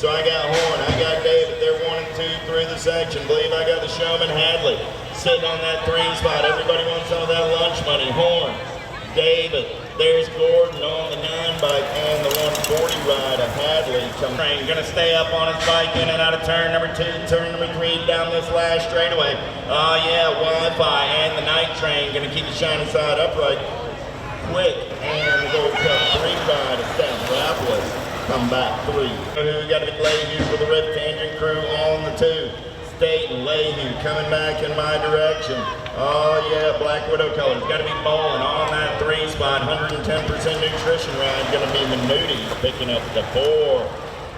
So I got Horn, I got David. They're 1 and 2 through the section. Believe I got the showman Hadley sitting on that 3 spot. Everybody wants some of that lunch money. Horn, David. There's Gordon on the 9 bike and the 140 ride of Hadley. Train gonna stay up on his bike in and out of turn number 2, turn number 3 down this last straightaway. Oh yeah, Wi-Fi and the night train gonna keep the shiny side upright. Quick and the Gold Cup 3 ride of Stephanos. Come back 3. Who got a big Leahy for the Rip Tangent crew on the 2. State and Leahy coming back in my direction. Oh yeah, Black Widow colors. Got to be bowling on that 3 spot. 110% nutrition ride. Going to be Minuti picking up the 4.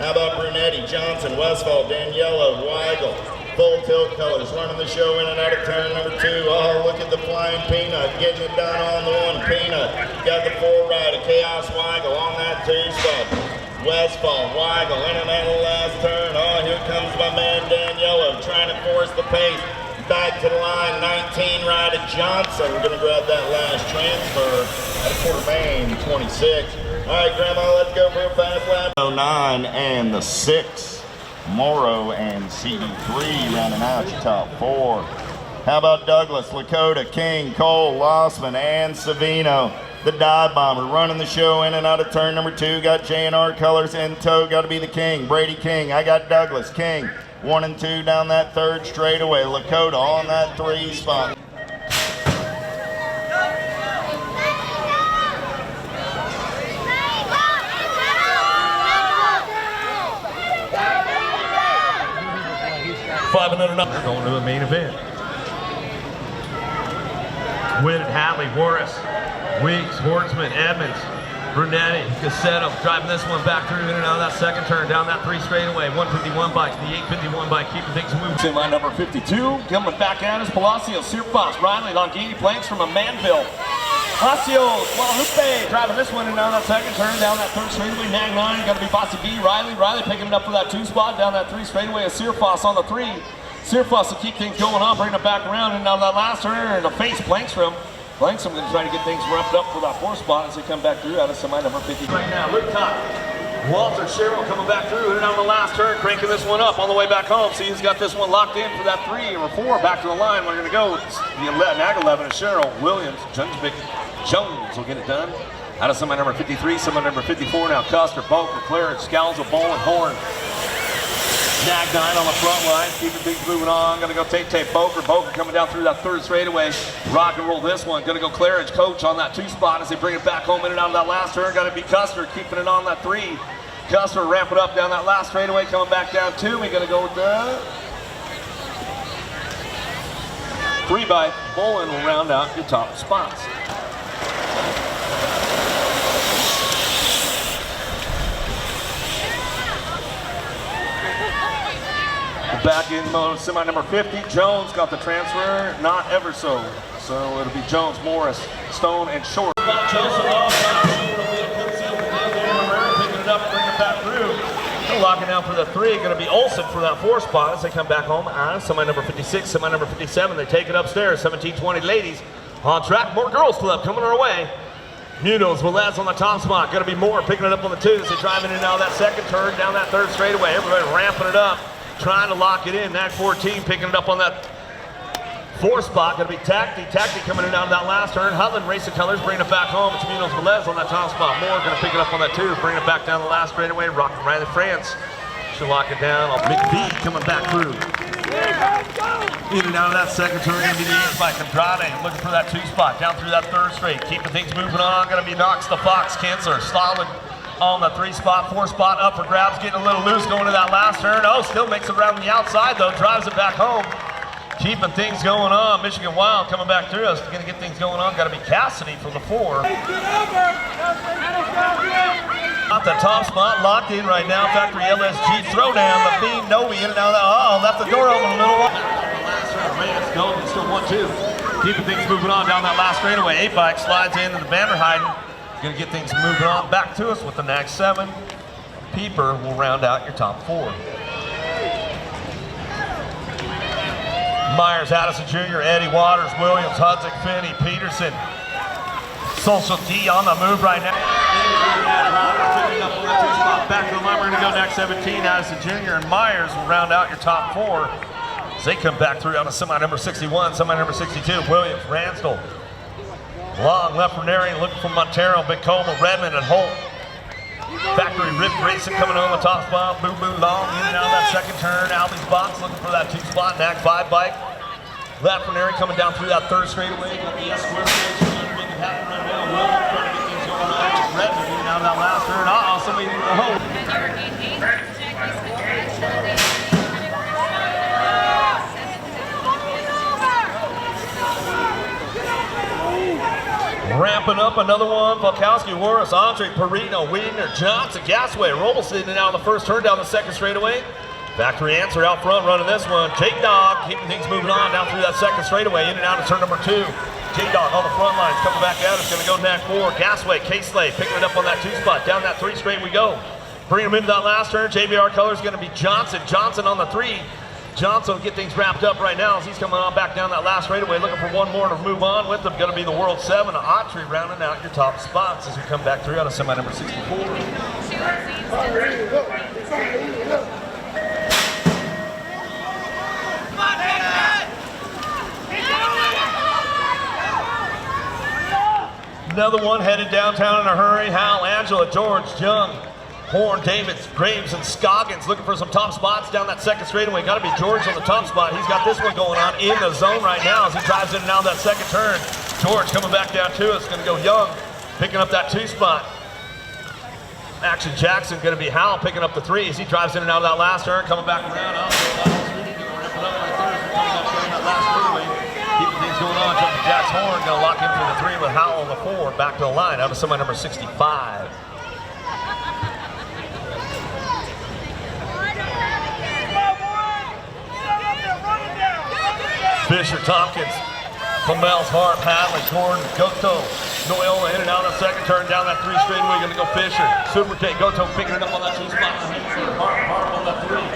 How about Brunetti, Johnson, Westfall, Daniello, Weigel. Full tilt colors. Running the show in and out of turn number 2. Oh, look at the flying Peanut. Getting it done on the 1. Peanut. Got the 4 ride of Chaos Weigel on that 2 spot. Westfall, Weigel, in and out of the last turn. Oh, here comes my man Daniello trying to force the pace. Back to the line, 19 ride of Johnson. We're gonna grab that last transfer at a quarter main, 26. All right, Grandma, let's go for a fast lap. 09 and the 6. Morrow and CD3 rounding out your top 4. How about Douglas, Lakota, King, Cole, Lossman, and Savino? The Dive Bomber running the show in and out of turn number 2. Got J&R colors in tow. Got to be the King. Brady King. I got Douglas King. 1 and 2 down that 3rd straightaway. Lakota on that 3 spot. They're going to the main event. Win it, Hadley, Warris, Weeks, Hortzman, Edmonds, Brunetti, Cassetto, driving this one back through in and out of that 2nd turn, down that 3 straightaway, 151 bike, the 851 bike, keeping things moving. Semi number 52, coming back at us, Palacios, Sirpas, Riley, Longini, Planks from a Manville. Palacios, Guadalupe, driving this one in and out of that 2nd turn, down that 3rd straightaway, Nag 9, got to be Bossy B, Riley picking it up for that 2 spot, down that 3 straightaway, a Sirpas on the 3. Sirpas to keep things going on, bringing it back around, and now that last turn, the face Planks from. Blank's going to try to get things wrapped up for that 4 spot as they come back through out of semi number 50. Right now, Luke Cox, Walter Sherrill coming back through in and out of the last turn, cranking this one up on the way back home. See, he's got this one locked in for that 3 or 4 back to the line. We're going to go the Nag 11 is Sherrill, Williams, Jones will get it done. Out of semi number 53, semi number 54 now, Custer, Boker, Claridge, Scalzo, Bowen, Horn. Nag 9 on the front line, keeping things moving on. Gonna go Tate, Boker coming down through that 3rd straightaway. Rock and roll this one. Gonna go Claridge, Coach on that 2 spot as they bring it back home in and out of that last turn. Gotta be Custer keeping it on that 3. Custer ramp it up down that last straightaway, coming back down 2. We gotta go with the 3 by Bolin will round out your top spots. Back in semi number 50, Jones got the transfer, not ever so. So it'll be Jones, Morris, Stone, and Short. Joseph picking it up, bringing it back through. Locking down for the 3, going to be Olsen for that 4 spot as they come back home. Semi number 56, semi number 57, they take it upstairs. 17-20 ladies on track. More girls club coming our way. Munoz with lads on the top spot. Going to be Moore picking it up on the 2 as they drive in and out of that 2nd turn, down that 3rd straightaway. Everybody ramping it up. Trying to lock it in. Nag 14 picking it up on that 4 spot. Going to be Tacti coming in out of that last turn. Hutland racing colors, bringing it back home. It's Munoz Velez on that top spot. Moore going to pick it up on that 2, bringing it back down the last straightaway. Rock Riley France should lock it down. McBee coming back through. In and out of that 2nd turn. Going to be the 8 by Andrade looking for that 2 spot down through that 3rd straight. Keeping things moving on. Going to be Knox the Fox Kinsler. Solid on the 3 spot, 4 spot, up for grabs, getting a little loose going to that last turn. Oh, still makes it around the outside though, drives it back home. Keeping things going on. Michigan Wild coming back through us, gonna get things going on. Gotta be Cassidy for the 4. Got the top spot locked in right now. Factory LSG throwdown, the Bean Novi in and out of that. Oh, left the door open a little while. It's going, it's still 1-2. Keeping things moving on down that last straightaway. 8 bike slides into the Vanderheiden. Gonna get things moving on back to us with the Nag 7. Peeper will round out your top 4. Myers, Addison Jr., Eddie Waters, Williams, Hudzik, Finney, Peterson. Social D on the move right now. Back to the line, we're gonna go next. track 17, Addison Jr. and Myers will round out your top 4. As they come back through on a semi number 61, semi number 62, Williams, Ransdell. Long left from Nary, looking for Montero, Bicoma, Redmond, and Holt. Factory Rip Racing coming on the top spot. Boo Boo Long in and out of that second turn. Albie's box looking for that 2 spot. Nag 5 bike. Left from Nary coming down through that third straightaway. Got the S square station. Make it happen right now. Williams trying to get things going on. Redmond in and out of that last turn. Somebody needed a hold. Ramping up another one, Volkowski, Warris, Andre, Perino, Wiedner, Johnson, Gasway, Robles in and out of the first turn down the second straightaway. Factory Answer out front running this one. Jake Dog keeping things moving on down through that second straightaway in and out of turn number 2. Jake Dog on the front lines coming back out. It's going to go Nag 4. Gasway, K-Slay picking it up on that 2 spot. Down that 3 straight we go. Bring him into that last turn. JBR color is going to be Johnson. Johnson on the 3. Johnson will get things wrapped up right now as he's coming on back down that last straightaway, looking for one more to move on with them. Going to be the World 7. Autry rounding out your top spots as we come back through out of semi number 64. Another one headed downtown in a hurry. Hal, Angela, George, Young, Horn, Davids, Graves, and Scoggins looking for some top spots down that second straightaway. Got to be George on the top spot. He's got this one going on in the zone right now as he drives in and out of that second turn. George coming back down to us. Going to go Young, picking up that 2 spot. Action Jackson going to be Hal picking up the 3 as he drives in and out of that last turn. Coming back around. Keeping things going on. Jumping Jack's Horn. Going to lock in for the 3 with Hal on the 4. Back to the line out of semi number 65. Fisher, Tompkins, Pommel's, Hart, Hadley, Gordon, Goto, Noyola in and out of the second turn down that 3 straightaway. Going to go Fisher, Super K, Goto picking it up on that 2 spot. Hart on that 3. 4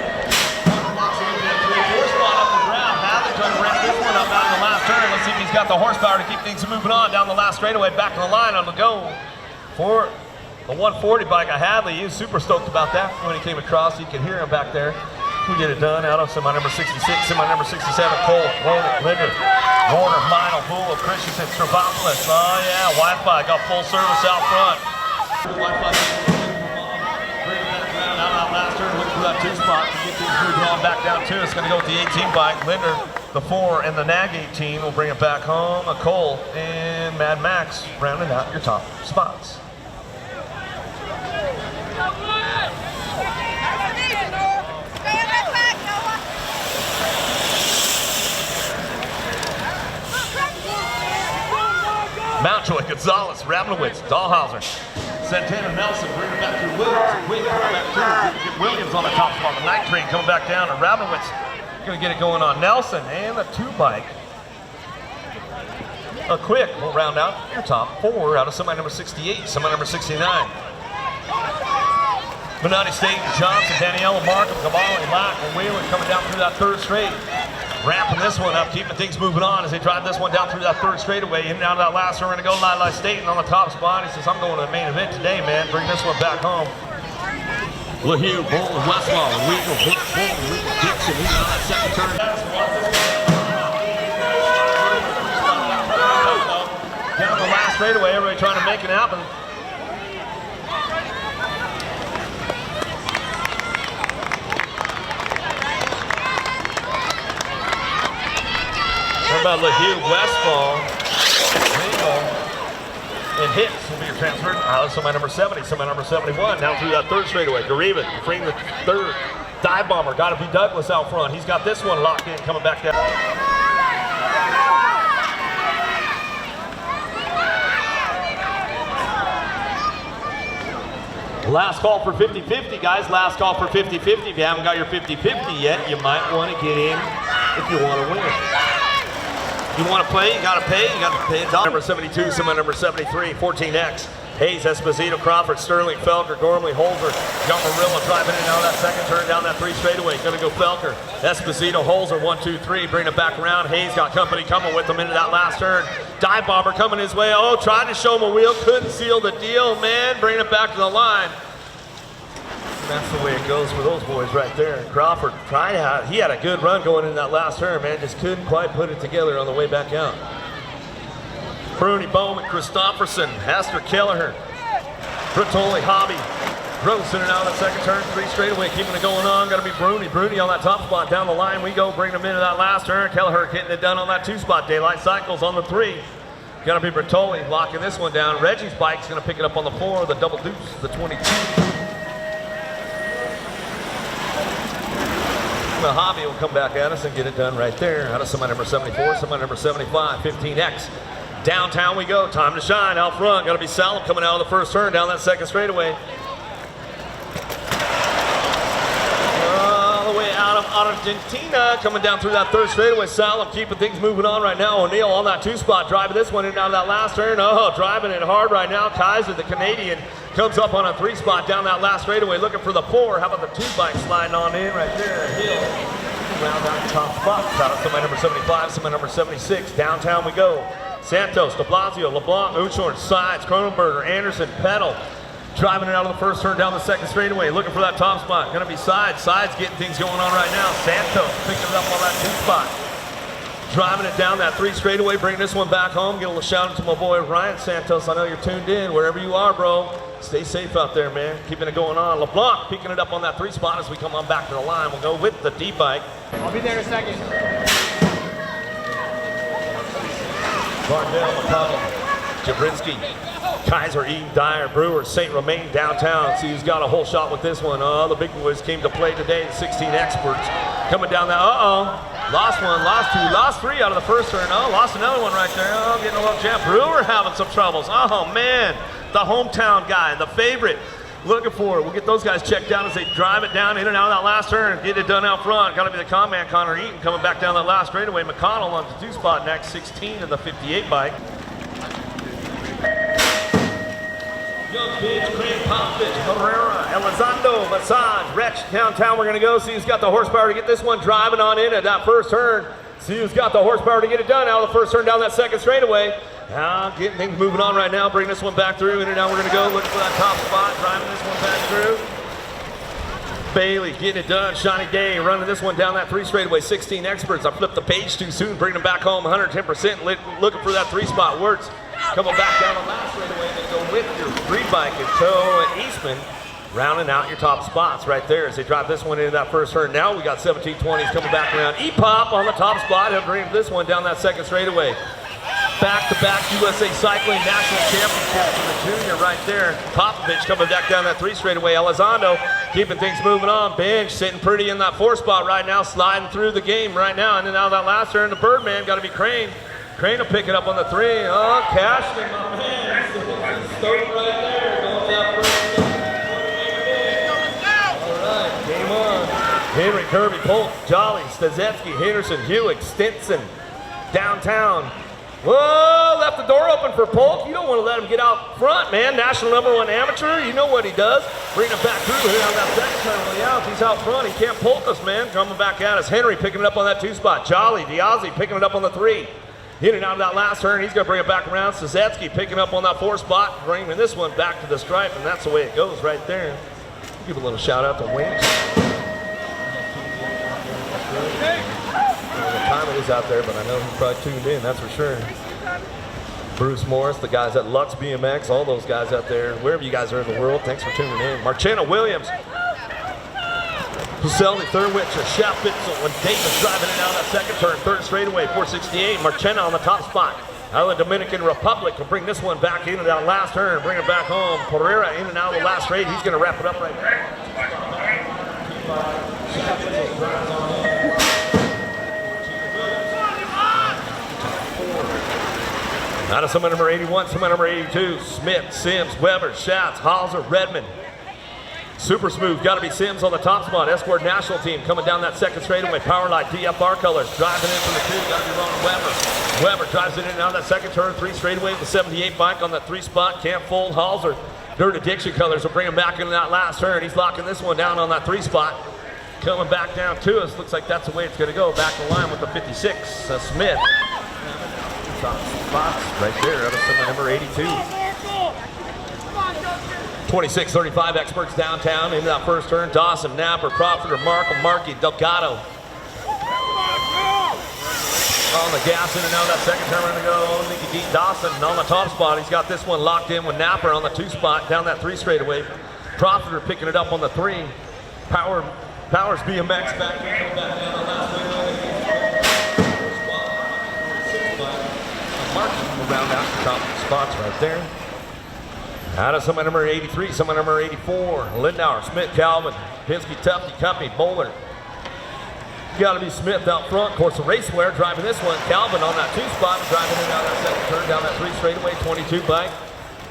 spot up the ground. Hadley trying to ramp this one up out of the last turn. Let's see if he's got the horsepower to keep things moving on down the last straightaway. Back to the line on the go for the 140 bike of Hadley. He was super stoked about that when he came across. You can hear him back there. We get it done out of semi number 66, semi number 67, Cole, Linder, Warner, Minor, Bull, Christensen, Travaopoulos. Oh yeah, Wi-Fi got full service out front. Wi-Fi bringing that around out that last turn, looking for that 2 spot to get things moving on back down to. It's going to go with the 18 bike. Linder, the 4, and the Nag 18 will bring it back home. Cole and Mad Max rounding out your top spots. Mountjoy, Gonzalez, Rabinowitz, Dahlhauser, Santana, Nelson, bring it back through Williams. Get Williams on the top spot. The night train coming back down, and Rabinowitz going to get it going on. Nelson and the 2 bike. A quick will round out your top 4 out of semi number 68, semi number 69. Menotti State, Johnson, Daniela, Markham, Cavalli, Lack, and Wheeler coming down through that 3rd straight. Ramping this one up, keeping things moving on as they drive this one down through that 3rd straightaway. In and out of that last one, we're going to go Lili State on the top spot. He says, I'm going to the main event today, man. Bring this one back home. LaHue, Bull, and Westlaw, and Weagle, Bull, and Weagle, Dixon, in and out of that second turn. Down the last straightaway, everybody trying to make it happen. How about LaHue, Westfall, Wingo, and Hicks will be transferred out of semi number 70, semi number 71, down through that 3rd straightaway. Garibin, freeing the 3rd. Dive Bomber, got to be Douglas out front. He's got this one locked in, coming back down. Last call for 50-50, guys. Last call for 50-50. If you haven't got your 50-50 yet, you might want to get in if you want to win. If you want to play, you got to pay. You got to pay $1. Number 72, semi number 73, 14X. Hayes, Esposito, Crawford, Sterling, Felker, Gormley, Holzer, Young Marilla driving in and out of that second turn down that 3 straightaway. Going to go Felker, Esposito, Holzer, 1, 2, 3. Bring it back around. Hayes got company coming with him into that last turn. Dive Bomber coming his way. Oh, tried to show him a wheel. Couldn't seal the deal, man. Bring it back to the line. That's the way it goes for those boys right there. Crawford tried out. He had a good run going in that last turn, man. Just couldn't quite put it together on the way back out. Bruni, Bowman, Christopherson, Hester, Kelleher, Bertoli, Hobby. Gross in and out of that second turn, 3 straightaway, keeping it going on. Got to be Bruni. Bruni on that top spot. Down the line we go, bring them into that last turn. Kelleher getting it done on that 2 spot. Daylight Cycles on the 3. Got to be Bertoli locking this one down. Reggie's bike's going to pick it up on the 4, the double deuce, the 22. The Hobby will come back at us and get it done right there. Out of semi number 74, semi number 75, 15X. Downtown we go. Time to shine out front. Got to be Salem coming out of the first turn down that second straightaway. All the way out of Argentina, coming down through that third straightaway. Salem keeping things moving on right now. O'Neill on that 2 spot, driving this one in down that last turn. Oh, driving it hard right now. Kaiser, the Canadian, comes up on a 3 spot down that last straightaway, looking for the 4. How about the 2 bike sliding on in right there? Hill round out the top spot. Out of semi number 75, semi number 76. Downtown we go. Santos, de Blasio, LeBlanc, Uchorn, Sides, Cronenberger, Anderson, Pedal. Driving it out of the first turn down the second straightaway, looking for that top spot. Gonna be Sides. Sides getting things going on right now. Santos picking it up on that 2 spot. Driving it down that 3 straightaway, bringing this one back home. Get a little shout out to my boy Ryan Santos. I know you're tuned in wherever you are, bro. Stay safe out there, man. Keeping it going on. LeBlanc picking it up on that 3 spot as we come on back to the line. We'll go with the D bike. I'll be there in a second. Barnell, McConnell, Jabrinsky, Kaiser, Eden, Dyer, Brewer, St. Romain, downtown. See who's got a whole shot with this one. The big boys came to play today, the 16 experts. Coming down that, lost 1, lost 2, lost 3 out of the first turn. Lost another one right there. Getting a little jam. Brewer having some troubles. Oh, man. The hometown guy, the favorite. Looking for it. We'll get those guys checked out as they drive it down in and out of that last turn. Get it done out front. Got to be the con man, Connor Eaton, coming back down that last straightaway. McConnell on the 2 spot next, 16 in the 58 bike. Young Bitch, Crane, Popovich, Herrera, Elizondo, Massage, Wretch. Downtown we're going to go. See who's got the horsepower to get this one driving on in at that first turn. See who's got the horsepower to get it done out of the first turn down that second straightaway. Getting things moving on right now. Bring this one back through. In and out we're going to go. Looking for that top spot. Driving this one back through. Bailey getting it done. Shiny Day running this one down that 3 straightaway. 16 experts. I flipped the page too soon. Bringing them back home 110%. Looking for that 3 spot. Wirtz coming back down the last straightaway. Then go with your 3 bike and Toe and Eastman. Rounding out your top spots right there as they drive this one into that first turn. Now we got 1720s coming back around. E-Pop on the top spot. He'll bring this one down that second straightaway. Back-to-back USA Cycling National Championship for the junior right there. Popovich coming back down that 3 straightaway. Elizondo keeping things moving on. Bench sitting pretty in that 4 spot right now, sliding through the game right now. And then out of that last turn, the Birdman got to be Crane. Crane will pick it up on the 3. Oh, Cashman, my man. Stoked right there. Going that first. Game on. Henry, Kirby, Polk, Jolly, Stazetsky, Henderson, Hewitt, Stinson, downtown. Whoa, left the door open for Polk. You don't want to let him get out front, man. National #1 amateur. You know what he does. Bring him back through here on that second turn. Well, yeah, if he's out front, he can't Polk us, man. Coming back at us. Henry picking it up on that 2 spot. Jolly, Diazzi picking it up on the 3. Hitting out of that last turn. He's going to bring it back around. Stazetsky picking up on that 4 spot. Bringing this one back to the stripe, and that's the way it goes right there. Give a little shout out to Wayne. What time it is out there, but I know he's probably tuned in, that's for sure. Bruce Morris, the guys at Lux BMX, all those guys out there, wherever you guys are in the world, thanks for tuning in. Marchena Williams, Puselli, Thurwitcher, Shep Bitzel, and Davis driving it out that second turn, 3rd straightaway, 468. Marchena on the top spot. Out of the Dominican Republic will bring this one back into that last turn, bring it back home. Pereira in and out of the last straight. He's going to wrap it up right there. Out of semi number 81, semi number 82, Smith, Sims, Weber, Schatz, Hauser, Redmond. Super smooth, got to be Sims on the top spot. Escort national team coming down that second straightaway. Powerlight, DFR colors, driving in from the 2, got to be Ron Weber. Weber drives it in and out of that second turn, 3 straightaway with the 78 bike on that 3 spot. Can't fold, Hauser. Dirt Addiction colors will bring him back into that last turn. He's locking this one down on that 3 spot. Coming back down to us, looks like that's the way it's going to go. Back in line with the 56, Smith. Top spots right there out of semi number 82. 26-35 experts downtown into that first turn. Dawson, Napper, Profiter, Markham, Markey, Delgado. On the gas in and out of that second turn, we're going to go Nicky D. Dawson on the top spot. He's got this one locked in with Napper on the 2 spot down that 3 straightaway. Profiter picking it up on the 3. Powers BMX back here, coming back down the last way. Markey will round out the top spots right there. Out of someone number 83, someone number 84, Lindauer, Smith, Calvin, Pinsky, Tufty, Cuppy, Bowler. Got to be Smith out front. Of course, the Raceware driving this one. Calvin on that 2 spot, driving it down that second turn, down that 3 straightaway, 22 bike.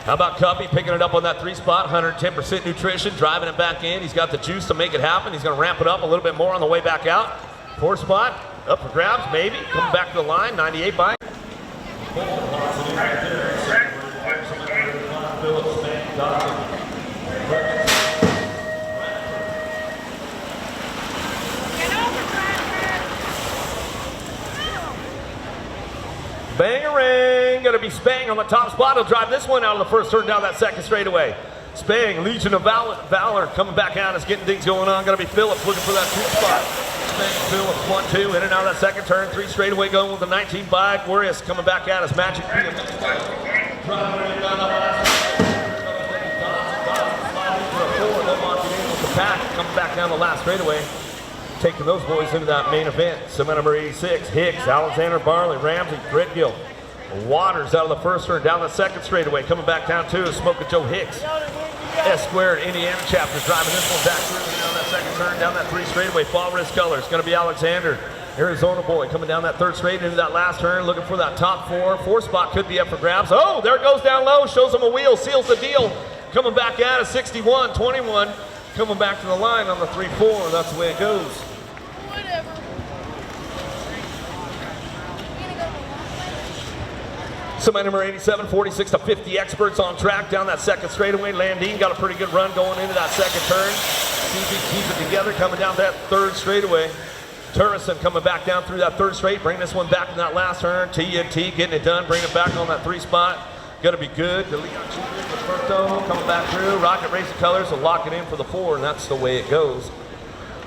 How about Cuppy picking it up on that 3 spot, 110% nutrition, driving it back in. He's got the juice to make it happen. He's going to ramp it up a little bit more on the way back out. 4 spot, up for grabs, maybe. Coming back to the line, 98 bike. Bangarang, gonna be Spang on the top spot. He'll drive this one out of the first turn down that second straightaway. Spang, Legion of Valor coming back out. Is getting things going on. Gonna be Phillips looking for that 2 spot. Spang, Phillips, 1-2, in and out of that second turn. 3 straightaway going with the 19 bike. Warriors coming back out as Magic P. Driving it down the last for a 4. They'll lock it in with the pack. Coming back down the last straightaway. Taking those boys into that main event. Cement number 86, Hicks, Alexander Barley, Ramsey, Threadgill. Waters out of the first turn, down the second straightaway. Coming back down too, Smoker Joe Hicks. S-Squared, Indiana chapter, driving this one back through down that second turn, down that 3 straightaway. Fall Risk Colors, going to be Alexander. Arizona boy coming down that 3rd straight into that last turn, looking for that top 4. 4 spot could be up for grabs. Oh, there it goes down low, shows him a wheel, seals the deal. Coming back out of 61-21. Coming back to the line on the 3-4. That's the way it goes. Somebody number 87, 46-50 experts on track down that second straightaway. Landine got a pretty good run going into that second turn. CP keep it together coming down that 3rd straightaway. Turrison coming back down through that 3rd straight. Bring this one back in that last turn. TNT getting it done. Bring it back on that 3 spot. Gonna be good. The Leon Jr. coming back through. Rocket Racing Colors will lock it in for the 4, and that's the way it goes.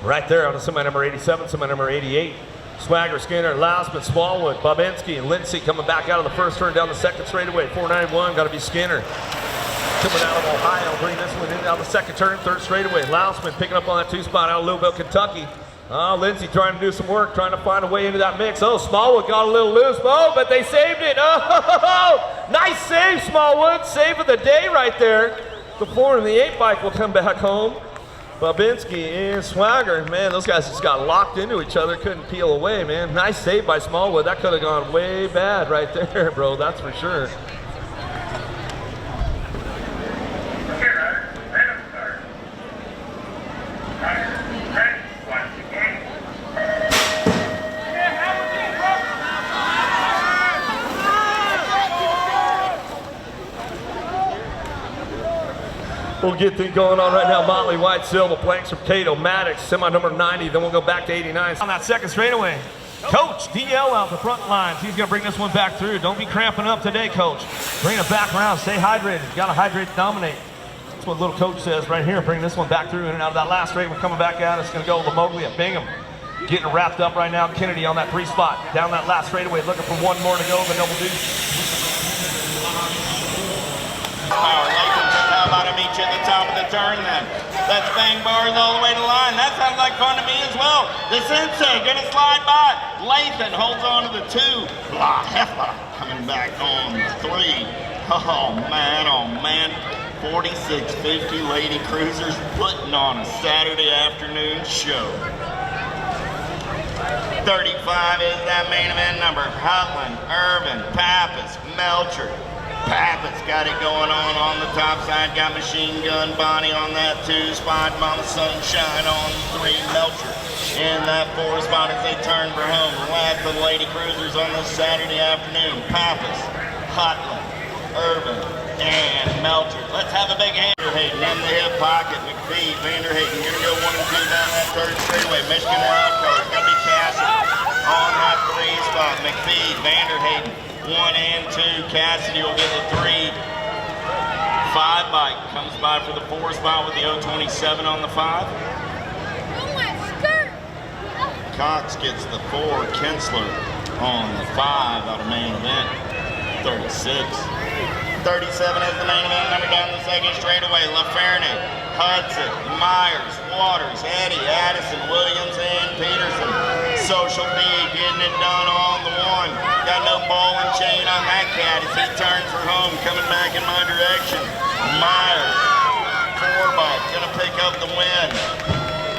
Right there on the semi number 87, semi number 88. Swagger, Skinner, Lausman, Smallwood, Bobinski, and Lindsay coming back out of the first turn down the second straightaway. 491, got to be Skinner. Coming out of Ohio, bring this one in out the second turn, 3rd straightaway. Lausman picking up on that 2 spot out of Louisville, Kentucky. Lindsay trying to do some work, trying to find a way into that mix. Oh, Smallwood got a little loose. Oh, but they saved it. Oh, nice save, Smallwood. Save of the day right there. The 4 and the 8 bike will come back home. Babinski and Swagger, man, those guys just got locked into each other, couldn't peel away, man. Nice save by Smallwood. That could have gone way bad right there, bro, that's for sure. We'll get things going on right now. Motley, White, Silva, Blanks from Cato, Maddox, semi number 90. Then we'll go back to 89. On that second straightaway, Coach DL out the front lines. He's going to bring this one back through. Don't be cramping up today, Coach. Bring it back around. Stay hydrated. You got to hydrate to dominate. That's what little Coach says right here. Bring this one back through in and out of that last straight. We're coming back out. It's going to go Lamoglia, Bingham. Getting wrapped up right now. Kennedy on that 3 spot. Down that last straightaway, looking for 1 more to go. The double deuce. How about I meet you at the top of the turn then? Let's bang bars all the way to the line. That sounds like fun to me as well. The Sensei gonna slide by. Lathan holds on to the 2. La Heffa coming back on the 3. Oh man, 4650 Lady Cruisers putting on a Saturday afternoon show. 35 is that main event number. Hutland, Irvin, Pappas, Melcher. Pappas got it going on the top side. Got Machine Gun Bonnie on that 2 spot. Mama Sunshine on 3. Melcher in that 4 spot as they turn for home. The last of the Lady Cruisers on this Saturday afternoon. Pappas, Hutland, Irvin, and Melcher. Let's have a big hand. Vanderhaden in the hip pocket. McPhee, Vanderhaden gonna go 1 and 2 down that 3rd straightaway. Michigan Wild Card. Gonna be Cassidy on that 3 spot. McPhee, Vanderhaden. 1 and 2, Cassidy will get the 3. 5 bike comes by for the 4 spot with the 027 on the 5. Cox gets the 4, Kinsler on the 5 out of main event, 36. 37 is the main event number down the second straightaway. LaFernet, Hudson, Myers, Waters, Eddy, Addison, Williams, and Peterson. Social D getting it done on the 1. Got no ball and chain on that cat as he turns for home, coming back in my direction. Myers, 4 bike, gonna pick up the win.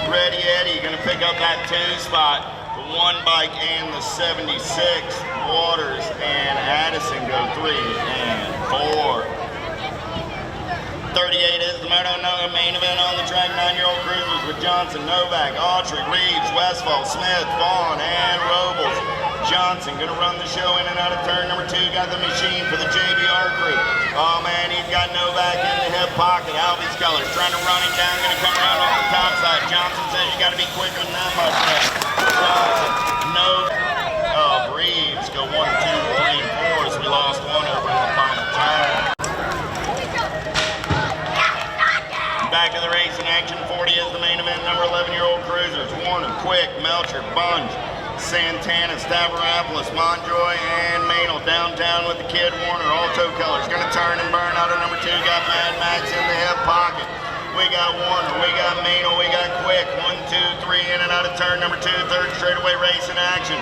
Ready Eddie gonna pick up that 2 spot. The 1 bike and the 76. Waters and Addison go 3 and 4. 38 is the Moto Noah main event on the track. 9-year-old cruisers with Johnson, Novak, Autry, Reeves, Westfall, Smith, Vaughn, and Robles. Johnson gonna run the show in and out of turn number 2. Got the machine for the JBR crew. Oh man, he's got Novak in the hip pocket. Albie's colors trying to run him down. Gonna come around on the top side. Johnson says you gotta be quicker than that much. Johnson, no. Reeves go 1, 2, 3, and 4 as we lost 1 over in the final turn. Back of the race in action. 40 is the main event. Number 11-year-old cruisers. Warner, Quick, Melcher, Bunge, Santana, Stavropoulos, Monjoy, and Maynell. Downtown with the kid Warner. Alto colors. Gonna turn and burn out of number 2. Got Mad Max in the hip pocket. We got Warner, we got Maynell, we got Quick. 1, 2, 3, in and out of turn number 2. Third straightaway race in action.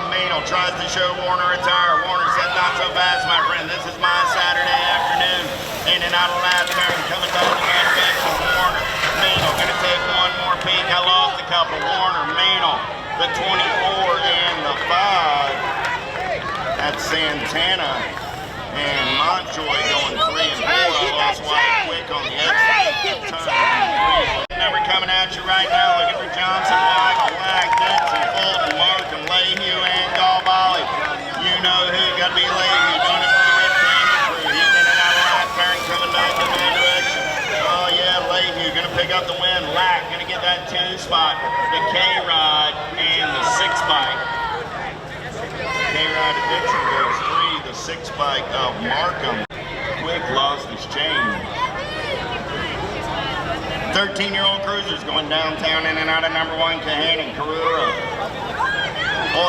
Maynell tries to show Warner a tire. Warner said, not so fast, my friend. This is my Saturday afternoon. In and out of last turn, coming down the right direction. Warner, Maynell gonna take 1 more peek. I lost a couple. Warner, Maynell, the 24 and the 5. That's Santana and Montjoy going 3 and 4. I lost White Quick on the exit. Turn 3. Number coming at you right now. Looking for Johnson, Weigel, Lack, Dixon, Fulton, Markham, Lehue, and Galbali. You know who. Got to be Lehue. Doing it for the Red-Tanger crew. He's in and out of last turn, coming back in my direction. Oh yeah, Lehue gonna pick up the win. Lack gonna get that 2 spot. The K-Rod and the 6 bike. K-Rod to Dixon goes 3. The 6 bike of Markham. Quick lost his chain. 13-year-old cruisers going downtown in and out of number 1, Kahanen, Carrera,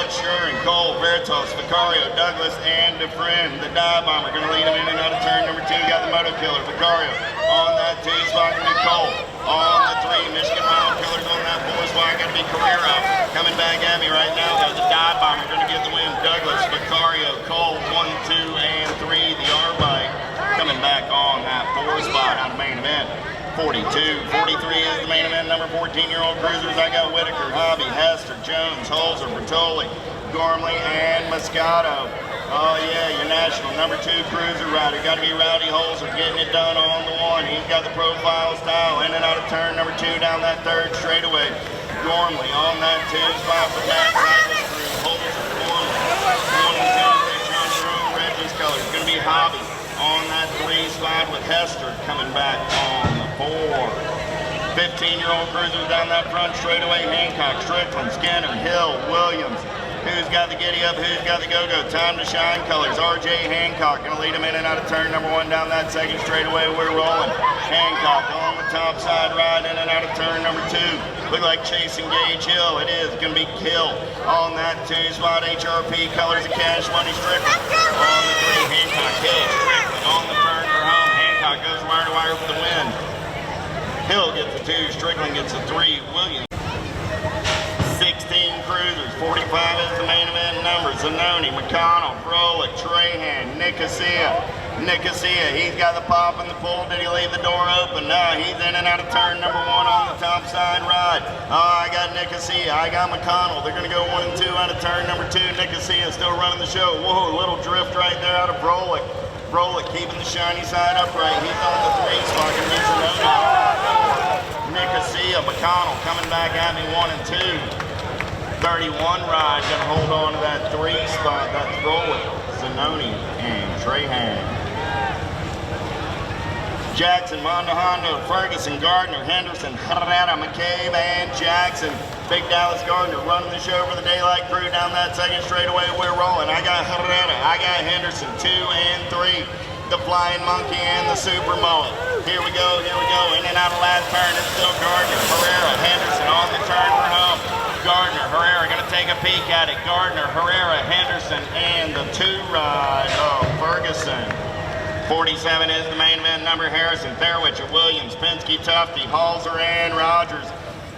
Sure and Cole, Veritas, Vicario, Douglas, and Dufresne. The dive bomber going to lead him in and out of turn number 2. Got the moto killer, Vicario. On that 2 spot, going to be Cole. On the 3, Michigan moto killers on that 4 spot, going to be Carrera. Coming back at me right now, though. The dive bomber going to get the win. Douglas, Vicario, Cole, 1, 2, and 3. The R-bike coming back on that 4 spot out of main event. 42, 43 is the main event. Number 14-year-old cruisers. I got Whitaker, Hobby, Hester, Jones, Holzer, Bertoli, Gormley, and Moscato. Oh yeah, your national number 2 cruiser rider. Got to be Rowdy Holzer getting it done on the 1. He's got the profile style in and out of turn number 2 down that 3rd straightaway. Gormley on that 2 spot for Matt Cycles crew. Holzer, Gormley. 1 and 2 picture on the road. Reggie's colors. Going to be Hobby on that 3 spot with Hester coming back on the 4. 15-year-old cruisers down that front straightaway. Hancock, Strickland, Skinner, Hill, Williams. Who's got the giddy up? Who's got the go-go? Time to shine colors. RJ Hancock gonna lead him in and out of turn number 1 down that 2nd straightaway. We're rolling. Hancock on the top side, ride in and out of turn number 2. Look like chasing Gage Hill. It is gonna be Kill on that 2 spot. HRP colors of Cash Money Strickland. On the 3, Hancock, Hill, Strickland on the turn for home. Hancock goes wire to wire for the win. Hill gets a 2, Strickland gets a 3, Williams. 16 cruisers, 45 is the main event number. Zanoni, McConnell, Froelich, Trahan, Nicosia. He's got the pop and the pull. Did he leave the door open? No, he's in and out of turn number 1 on the top side ride. I got Nicosia, I got McConnell. They're gonna go 1 and 2 out of turn number 2. Nicosia still running the show. Whoa, little drift right there out of Froelich. Froelich keeping the shiny side upright. He's on the 3 spot. Gonna be Zanoni. Nicosia, McConnell coming back at me 1 and 2. 31 ride, gonna hold on to that 3 spot. That's Froelich, Zanoni, and Trahan. Jackson, Mondo Hondo, Ferguson, Gardner, Henderson, Herrera, McCabe, and Jackson. Big Dallas Gardner running the show for the Daylight crew down that 2nd straightaway. We're rolling. I got Herrera, I got Henderson, 2 and 3. the Flying Monkey, and the Super Mullet. Here we go, in and out of last turn. It's still Gardner, Herrera, Henderson on the turn for home. Gardner, Herrera gonna take a peek at it. Gardner, Herrera, Henderson, and the 2-ride of Ferguson. 47 is the main event number. Harrison, Fairwitcher, Williams, Penske, Tufty, Halser, and Rogers.